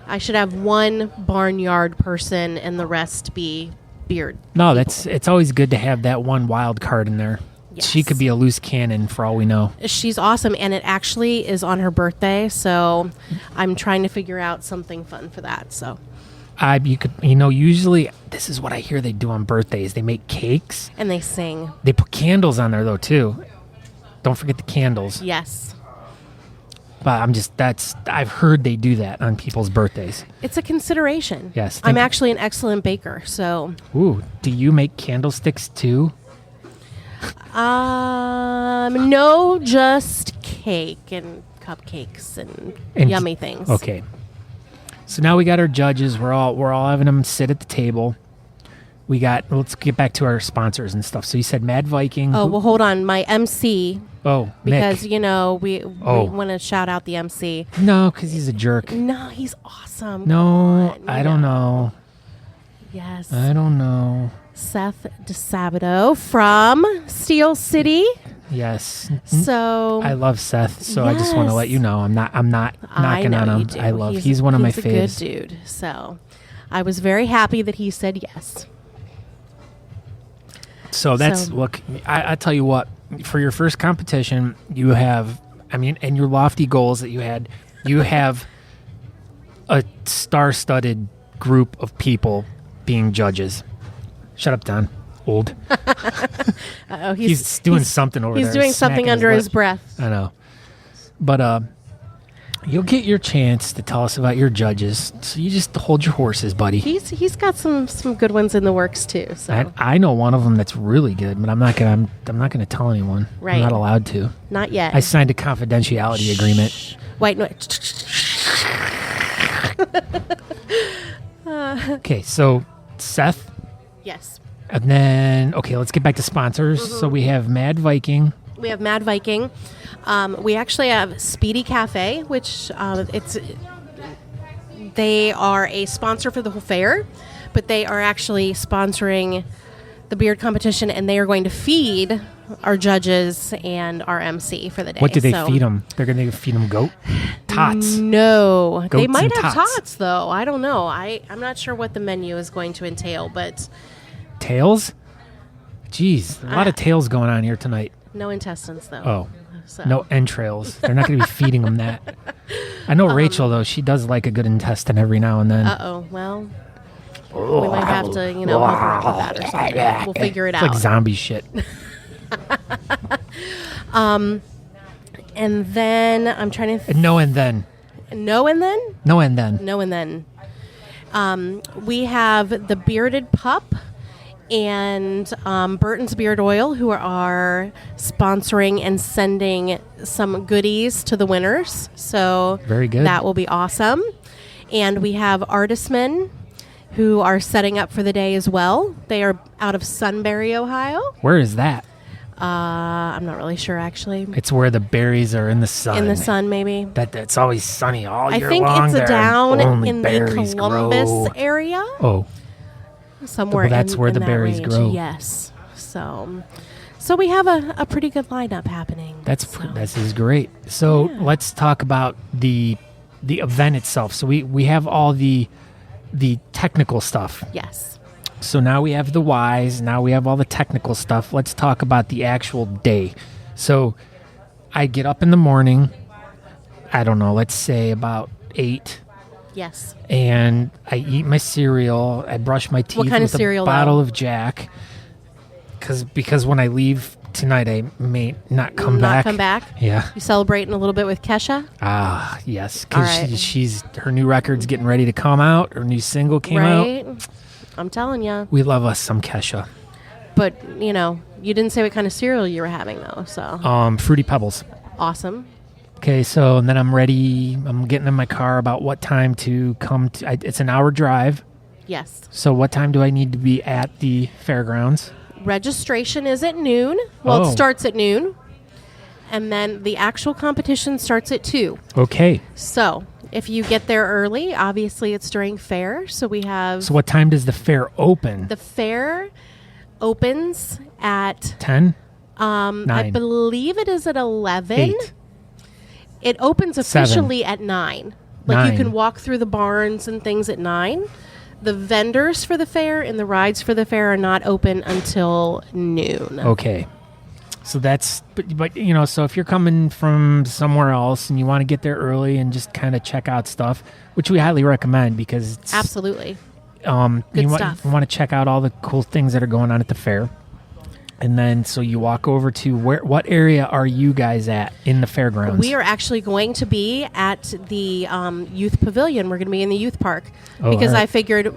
I should have one barnyard person and the rest be beard. No, it's always good to have that one wild card in there. Yes. She could be a loose cannon for all we know. She's awesome, and it actually is on her birthday, so I'm trying to figure out something fun for that. So usually this is what I hear they do on birthdays. They make cakes. And they sing. They put candles on there, though, too. Don't forget the candles. Yes. But I've heard they do that on people's birthdays. It's a consideration. Yes. I'm actually an excellent baker, so. Ooh, do you make candlesticks, too? No, just cake and cupcakes and yummy things. Okay. So now we got our judges. We're all having them sit at the table. Let's get back to our sponsors and stuff. So you said Mad Viking. Oh, well, hold on. My MC. Oh, because, Mick. we want to shout out the MC. No, because he's a jerk. No, he's awesome. No, I don't know. Yes. I don't know. Seth DeSabato from Steel City. Yes. So I love Seth, so I just want to let you know I'm not knocking on him. I love he's one of my faves. He's a good dude. So I was very happy that he said yes. So look, I tell you what, for your first competition, you have and your lofty goals that you have a star-studded group of people being judges. Shut up, Don. Old. He's doing something over there. He's doing something under his breath. I know. But you'll get your chance to tell us about your judges. So you just hold your horses, buddy. He's got some good ones in the works too. So I know one of them that's really good, but I'm not gonna tell anyone. Right. I'm not allowed to. Not yet. I signed a confidentiality agreement. Wait, no. Okay, so Seth. Yes. And then, let's get back to sponsors. Mm-hmm. So we have Mad Viking. We have Mad Viking. We actually have Speedy Cafe, which they are a sponsor for the whole fair, but they are actually sponsoring the beard competition, and they are going to feed our judges and our MC for the day. What do they feed them? They're going to feed them goat? Tots? No. Goats they might and have tots, though. I don't know. I'm not sure what the menu is going to entail, but... Tails? Jeez, a lot of tails going on here tonight. No intestines, though. Oh. So. No entrails. They're not going to be feeding them that. I know Rachel, though. She does like a good intestine every now and then. Uh-oh. Well... we might have to, help her out with that or something. We'll figure it out. It's like zombie shit. And then I'm trying to... No and then. No and then? No and then. No and then. We have the Bearded Pup and Burtons Beard Oil, who are sponsoring and sending some goodies to the winners. So very good. That will be awesome. And we have Artius Man, who are setting up for the day as well. They are out of Sunbury, Ohio. Where is that? I'm not really sure, actually. It's where the berries are in the sun. In the sun, maybe. That's always sunny all year long. I think it's there. down Only in the berries Columbus grow. area. Oh. Somewhere well, that's where in the that berries range. grow. Yes. So we have a pretty good lineup happening. This is great. So let's talk about the event itself. So we have all the technical stuff. Yes. So now we have the whys. Now we have all the technical stuff. Let's talk about the actual day. So I get up in the morning. I don't know. Let's say about 8. Yes. And I eat my cereal. I brush my teeth what kind with of cereal, a bottle though? of Jack. Because when I leave tonight, I may not come back. Not come back? Yeah. You celebrating a little bit with Kesha? Ah, yes. Because right. she's her new record's getting ready to come out. Her new single came right? out. I'm telling you. We love us some Kesha. But, you didn't say what kind of cereal you were having, though, so. Fruity Pebbles. Awesome. Okay, so and then I'm ready. I'm getting in my car about what time to come. It's an hour drive. Yes. So what time do I need to be at the fairgrounds? Registration is at noon. Well, Oh. it starts at noon. And then the actual competition starts at 2. Okay. So if you get there early, obviously it's during fair. So we have So what time does the fair open? the fair opens at 10? I 9. believe it is at 11. 8. It opens 7. officially at 9. Like 9. you can walk through the barns and things at 9. The vendors for the fair and the rides for the fair are not open until noon. Okay. So that's, but you know, so if you're coming from somewhere else and you want to get there early and just kind of check out stuff, which we highly recommend because it's, Absolutely. Good Good stuff. You want to check out all the cool things that are going on at the fair. And then, so you walk over to what area are you guys at in the fairgrounds? We are actually going to be at the youth pavilion. We're going to be in the youth park Oh, because all right. I figured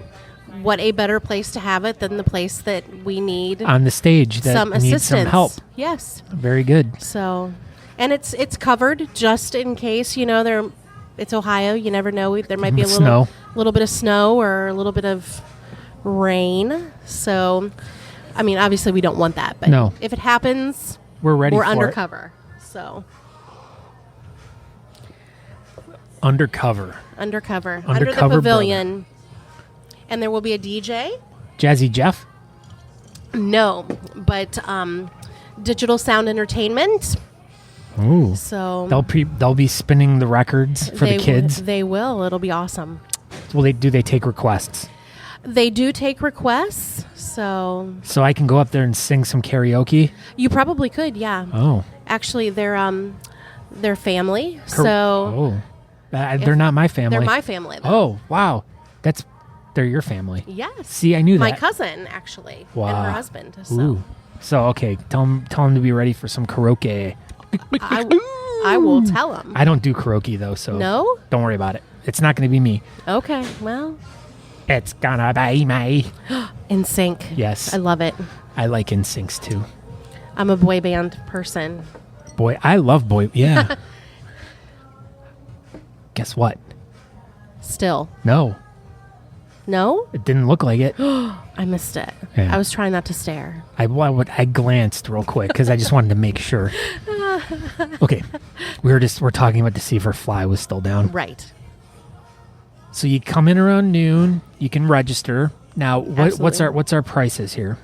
what a better place to have it than the place that we need on the stage that some needs assistance. some help. Yes. Very good. So, and it's covered just in case, you know, it's Ohio. You never know. There might be a Snow. little bit of snow or a little bit of rain. So, I mean, obviously we don't want that, but No. if it happens, We're ready we're for undercover. So, it. Undercover. under the Undercover pavilion. And there will be a DJ. Jazzy Jeff? No, but digital sound entertainment. Ooh. So They'll be spinning the records for the kids. They will. It'll be awesome. Will they take requests? They do take requests, so So I can go up there and sing some karaoke? you probably could. Yeah, Oh. actually, they're family. Cor- So they're not my family. they're my family. Though. Oh, wow. They're your family. Yes. See, I knew My that. cousin actually, and Wow. her husband. So Ooh. So, okay, tell them to be ready for some karaoke. I will tell them. I don't do karaoke, though, so No. don't worry about it. It's not going to be me. Okay. Well, It's gonna be me. in sync. Yes. I love it. I like NSYNCs, too. I'm a boy band person. Boy, I love boy. Yeah. Guess what? Still, No, no. it didn't look like it. I missed it. Yeah. I was trying not to stare. I glanced real quick because I just wanted to make sure. Okay, we're talking about to see if her fly was still down. Right. So you come in around noon. You can register. Now, what's Absolutely. our prices here?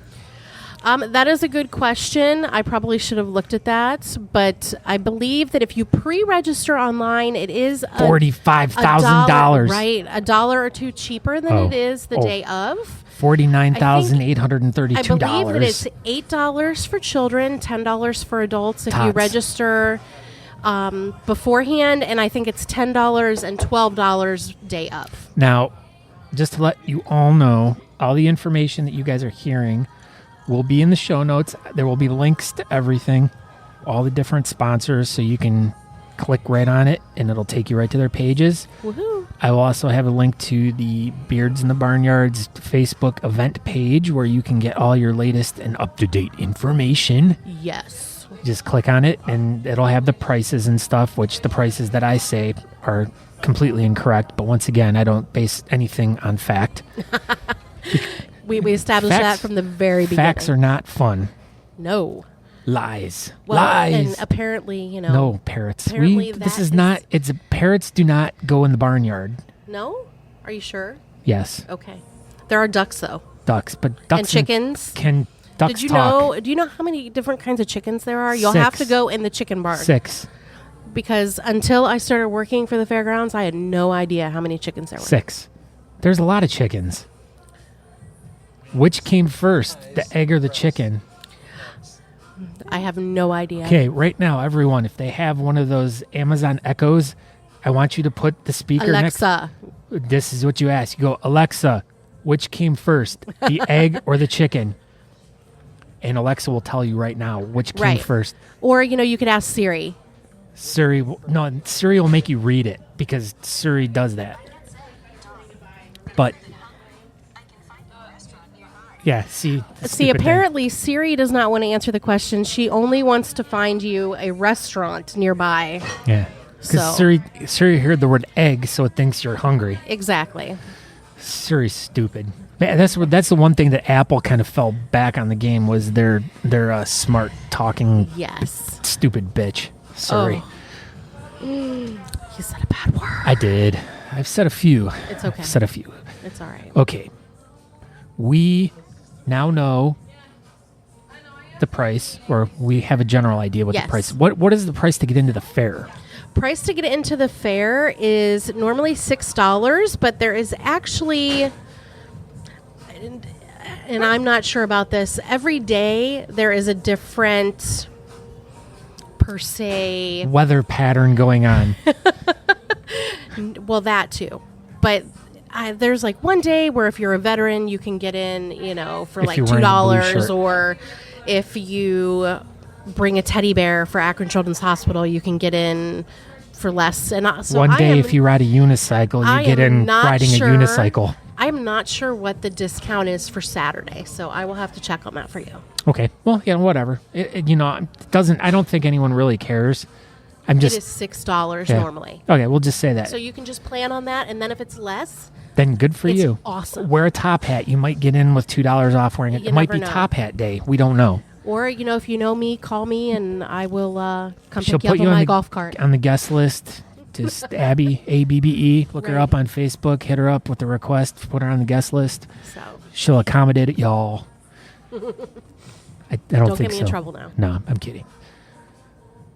That is a good question. I probably should have looked at that, but I believe that if you pre-register online, it is $45,000. Right, $1 or $2 cheaper than Oh. it is the Oh. day of. $49,832. I believe that it's $8 for children, $10 for adults if you Tops. register beforehand, and I think it's $10 and $12 day of. Now, just to let you all know, all the information that you guys are hearing will be in the show notes. There will be links to everything, all the different sponsors, so you can click right on it, and it'll take you right to their pages. Woohoo! I will also have a link to the Beards in the Barnyards Facebook event page where you can get all your latest and up-to-date information. Yes. Just click on it, and it'll have the prices and stuff, which the prices that I say are completely incorrect. But once again, I don't base anything on fact. We established Facts- that from the very beginning. Facts are not fun. No. Lies. Well, Lies. and apparently, No, parrots. apparently This that is is- not. Parrots do not go in the barnyard. No? Are you sure? Yes, Okay. There are ducks, though. ducks, but ducks And chickens. can ducks Did you talk? do you know how many different kinds of chickens there are? You'll have to 6. go in the chicken barn. 6. Because until I started working for the fairgrounds, I had no idea how many chickens there were. 6. There's a lot of chickens. Which came first, the egg or the chicken? I have no idea. Okay, right now, everyone, if they have one of those Amazon Echoes, I want you to put the speaker Alexa. next. This is what you ask. You go, Alexa, which came first, the egg or the chicken? And Alexa will tell you right now which came Right. first. Or, you could ask Siri. Siri will make you read it because Siri does that. But yeah, see, Apparently Siri does not want to answer the question. She only wants to find you a restaurant nearby. Yeah, because So- Siri heard the word egg, so it thinks you're hungry. Exactly. Seriously stupid. Man, that's the one thing that Apple kind of fell back on the game was their smart talking Yes. stupid bitch. Sorry. Oh. You said a bad word. I did. I've said a few. It's okay. I've said a few. It's all right. Okay. We now know the price, or we have a general idea what Yes. the price. What is the price to get into the fair? Price to get into the fair is normally $6, but there is actually, and I'm not sure about this, every day there is a different, per se, Weather pattern going on. well, that too. But there's like one day where if you're a veteran, you can get in, for If like you're wearing a blue $2, shirt. or if you bring a teddy bear for Akron Children's Hospital, you can get in for less. And so One day, I am, if you ride a unicycle, I you get am in not riding sure. a unicycle. I'm not sure what the discount is for Saturday, so I will have to check on that for you. Okay. Well, whatever. It doesn't. I don't think anyone really cares. I'm It just is $6 yeah. normally. Okay. We'll just say that. So you can just plan on that, and then if it's less, Then good for it's you. awesome. Wear a top hat. You might get in with $2 off wearing it. You It might never be know. top hat day. We don't know. Or, if you know me, call me, and I will come She'll pick you up put on you on my the golf cart. on the guest list. Just Abbe, Abbe. Look her Right. up on Facebook. Hit her up with the request. Put her on the guest list. So She'll accommodate it, y'all. I don't don't think get me so. in trouble now. No, I'm kidding.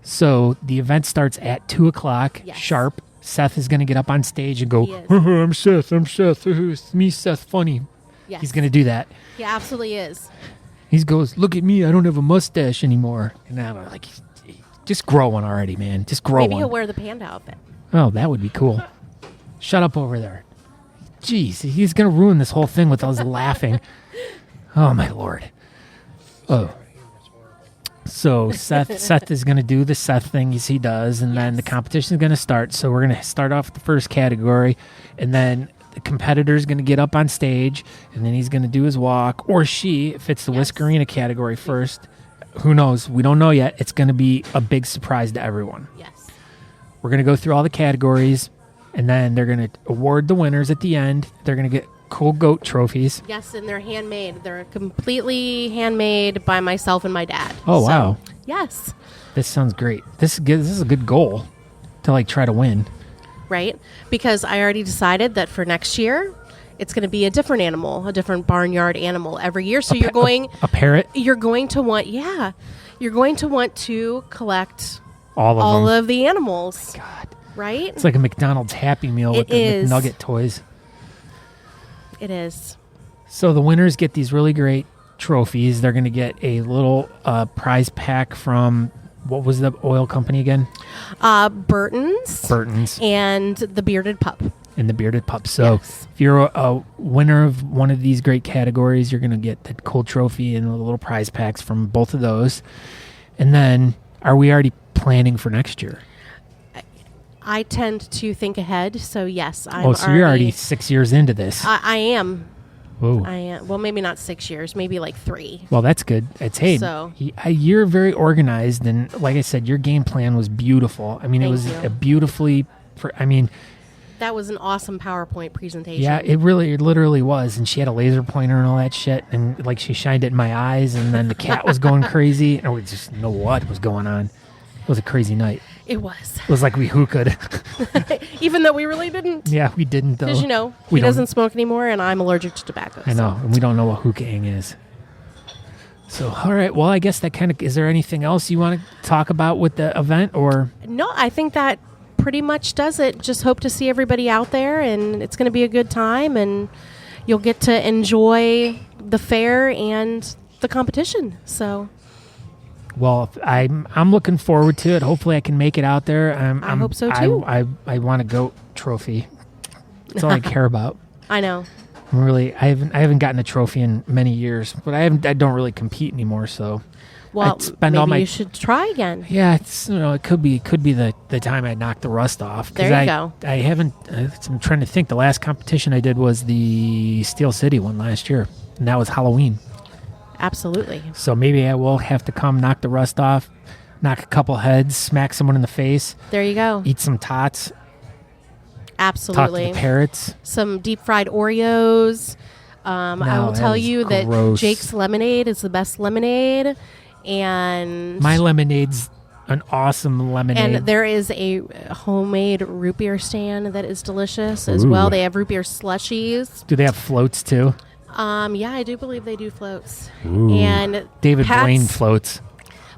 So the event starts at 2:00 Yes. sharp. Seth is going to get up on stage and go, He is. I'm Seth. It's me, Seth. Funny. Yes. He's going to do that. He absolutely is. He goes, look at me. I don't have a mustache anymore. And I'm like, just grow one already, man. Just grow Maybe one. he'll wear the panda outfit. Oh, that would be cool. Shut up over there. Jeez, he's going to ruin this whole thing with us laughing. Oh, my Lord. Oh. So Seth is going to do the Seth thing as he does, and then the Yes. competition is going to start. So we're going to start off with the first category, and then the competitor is going to get up on stage, and then he's going to do his walk, or she, if it's the Yes. Whiskerina category first. Who knows? We don't know yet. It's going to be a big surprise to everyone. Yes. We're going to go through all the categories, and then they're going to award the winners at the end. They're going to get cool goat trophies. Yes, and they're handmade. They're completely handmade by myself and my dad. Oh, So, wow. Yes. This sounds great. This is a good goal to try to win. Right? Because I already decided that for next year, it's going to be a different animal, a different barnyard animal every year. So you're going a parrot, you're going to want to collect all of all them. of the animals, God, right? it's like a McDonald's Happy Meal with It the is. McNugget toys. It is. So the winners get these really great trophies. They're going to get a little prize pack from, what was the oil company again? Burtons Burtons and the Bearded Pup. and the Bearded Pup. So Yes. if you're a winner of one of these great categories, you're going to get the cool trophy and the little prize packs from both of those. And then, are we already planning for next year? I tend to think ahead, so yes, I'm So you're already 6 years into this. I am. Whoa. I am. Well, maybe not 6 years, maybe like 3. Well, that's good. It's So- you're very organized, and like I said, your game plan was beautiful. I mean, it Thank was you. a beautifully. That was an awesome PowerPoint presentation. Yeah, it literally was. And she had a laser pointer and all that shit, and she shined it in my eyes, and then the cat was going crazy, and we just know what was going on. It was a crazy night. It was. It was like we hookah'd. Even though we really didn't. Yeah, we didn't though. Because, We he don't- doesn't smoke anymore, and I'm allergic to tobacco. I know, and we don't know what hookahing is. So, all right. Well, I guess that kind of. Is there anything else you want to talk about with the event, or? No, I think that pretty much does it. Just hope to see everybody out there, and it's going to be a good time, and you'll get to enjoy the fair and the competition. So Well, I'm looking forward to it. Hopefully, I can make it out there. I hope so, too. I want a goat trophy. That's all I care about. I know. I haven't gotten a trophy in many years, but I don't really compete anymore. So, Well, I'd spend maybe all my you should try again. yeah, it's it could be the time I knock the rust off. 'Cause There you go. I haven't. I'm trying to think. The last competition I did was the Steel City one last year, and that was Halloween. Absolutely. So maybe I will have to come knock the rust off, knock a couple heads, smack someone in the face, There you go. eat some tots. Absolutely. Talk to the parrots. Some deep fried Oreos. I No, will that tell is you that gross. Jake's lemonade is the best lemonade, and My lemonade's an awesome lemonade. and there is a homemade root beer stand that is delicious as well. Ooh. They have root beer slushies. Do they have floats too? Yeah, I do believe they do floats. Ooh. And David Pat's- Blaine floats.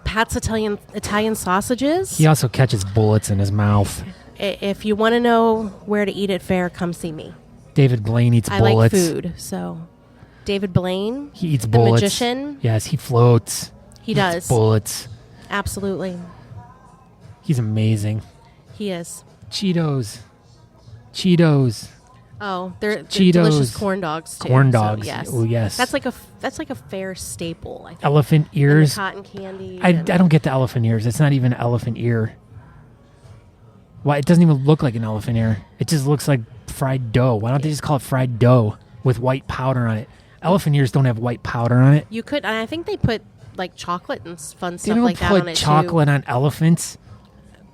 Pat's Italian sausages. He also catches bullets in his mouth. If you want to know where to eat at fair, come see me. David Blaine eats I bullets. like food, so David Blaine, He eats the bullets. magician, Yes, he floats. he eats does. bullets. Absolutely, He's amazing. he is. Cheetos. Oh, they're Cheetos. delicious corn dogs too. Corn so, dogs. yes. Oh, yes. That's like a fair staple. I think. Elephant And the ears. cotton candy. I and- don't get the elephant ears. It's not even an elephant ear. Why? It doesn't even look like an elephant ear. It just looks like fried dough. Why don't they just call it fried dough with white powder on it? Elephant ears don't have white powder on it. You could, and I think they put like chocolate and fun They stuff don't like that on put it chocolate on elephants. too.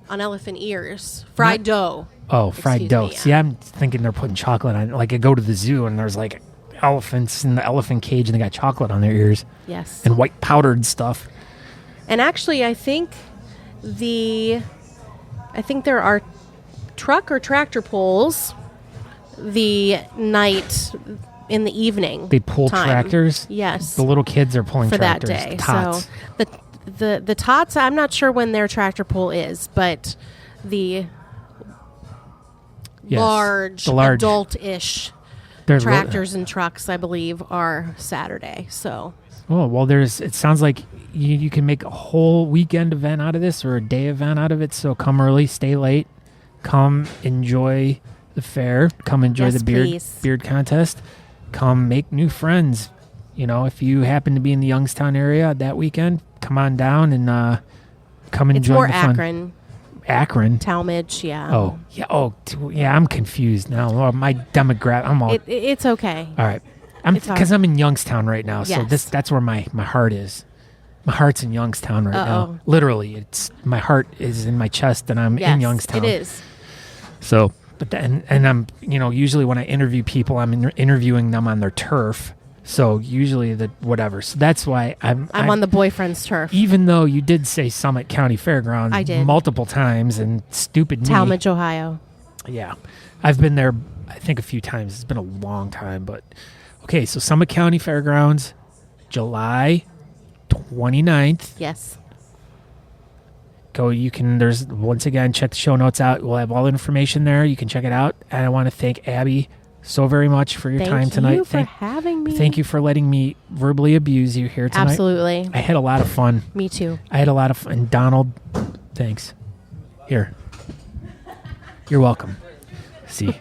On elephant ears, fried dough. Oh, fried Excuse dough. me, yeah. See, I'm thinking they're putting chocolate on it. Like I go to the zoo and there's like elephants in the elephant cage and they got chocolate on their ears Yes. and white powdered stuff. And actually, I think there are truck or tractor pulls the night in the evening. They pull time. tractors. Yes. The little kids are pulling for that tractors. day. Tots. So the tots, I'm not sure when their tractor pull is, but the Yes. large, The large adult-ish they're tractors and trucks, I believe, are Saturday. So Oh, well, it sounds like you can make a whole weekend event out of this or a day event out of it. So come early, stay late, come enjoy the fair, come enjoy Yes, the please. beard contest, come make new friends. You know, if you happen to be in the Youngstown area that weekend, come on down and come and it's join more the fun. Akron, Akron. Talmadge, yeah. Oh, yeah. Oh, yeah. I'm confused now. Oh, my demographic. I'm all. It's okay. All right. It's all Because right. I'm in Youngstown right now, so Yes. that's where my heart is. My heart's in Youngstown right now. Uh-oh. Literally, it's my heart is in my chest, and I'm Yes, in Youngstown. it is. So, but then, and I'm usually when I interview people, I'm interviewing them on their turf. So usually whatever. So that's why I'm I'm on the boyfriend's turf. Even though you did say Summit County Fairgrounds I did. multiple times, and stupid me. Talmadge, Ohio. Yeah. I've been there, I think, a few times. It's been a long time, but okay. So Summit County Fairgrounds, July 29th. Yes. There's, once again, check the show notes out. We'll have all the information there. You can check it out. And I want to thank Abby so very much for your time Thank tonight. you for having me. Thank you for letting me verbally abuse you here tonight. Absolutely. I had a lot of fun. Me too. I had a lot of fun. And Donald, thanks. Here. You're welcome. See.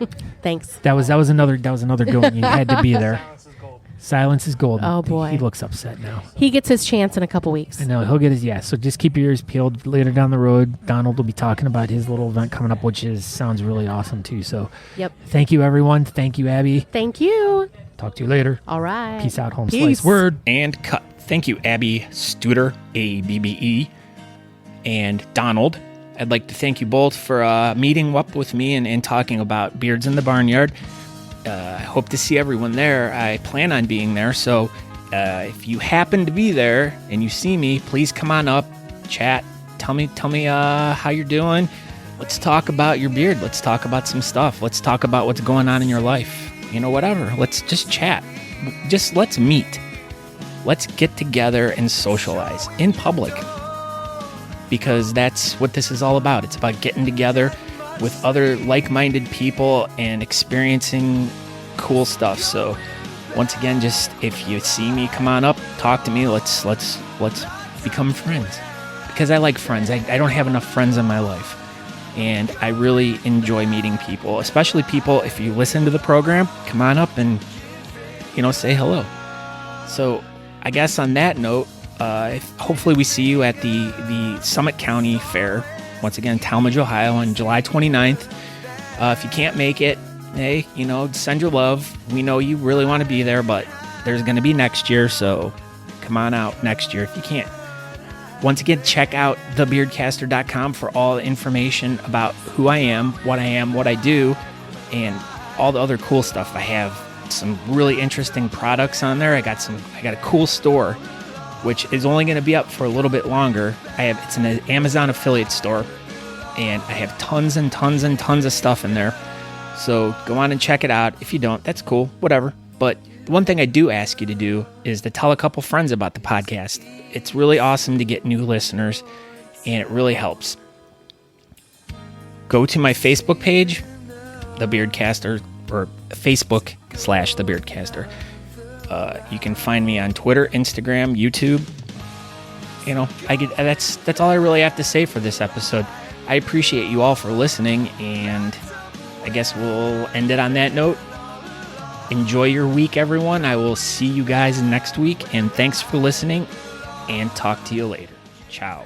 Thanks. That was another good one. You had to be there. Silence is gold. Oh, boy. He looks upset now. He gets his chance in a couple weeks. I know he'll get his So just keep your ears peeled. Later down the road, Donald will be talking about his little event coming up, which sounds really awesome too. So Yep. thank you, everyone. Thank you, Abby. Thank you. Talk to you later. All right. Peace out, home Peace. slice. Word. And cut. Thank you, Abby Studer, ABBE, and Donald. I'd like to thank you both for meeting up with me and talking about beards in the barnyard. I hope to see everyone there. I plan on being there, so if you happen to be there and you see me, please come on up, chat, tell me how you're doing. Let's talk about your beard. Let's talk about some stuff. Let's talk about what's going on in your life. Whatever. Let's just chat. Let's meet. Let's get together and socialize in public, because that's what this is all about. It's about getting together with other like-minded people and experiencing cool stuff. So once again, just if you see me, come on up, talk to me. Let's become friends, because I like friends. I don't have enough friends in my life, and I really enjoy meeting people, especially people. If you listen to the program, come on up and say hello. So I guess on that note, hopefully we see you at the Summit County Fair. Once again, Talmadge, Ohio, on July 29th. If you can't make it, hey, send your love. We know you really want to be there, but there's going to be next year, so come on out next year if you can't. Once again, check out thebeardcaster.com for all the information about who I am, what I do, and all the other cool stuff. I have some really interesting products on there. I got a cool store, which is only going to be up for a little bit longer. It's an Amazon affiliate store, and I have tons and tons and tons of stuff in there. So go on and check it out. If you don't, that's cool, whatever. But the one thing I do ask you to do is to tell a couple friends about the podcast. It's really awesome to get new listeners, and it really helps. Go to my Facebook page, The Beardcaster, or Facebook/The Beardcaster. You can find me on Twitter, Instagram, YouTube. You know, that's all I really have to say for this episode. I appreciate you all for listening, and I guess we'll end it on that note. Enjoy your week, everyone. I will see you guys next week, and thanks for listening, and talk to you later. Ciao.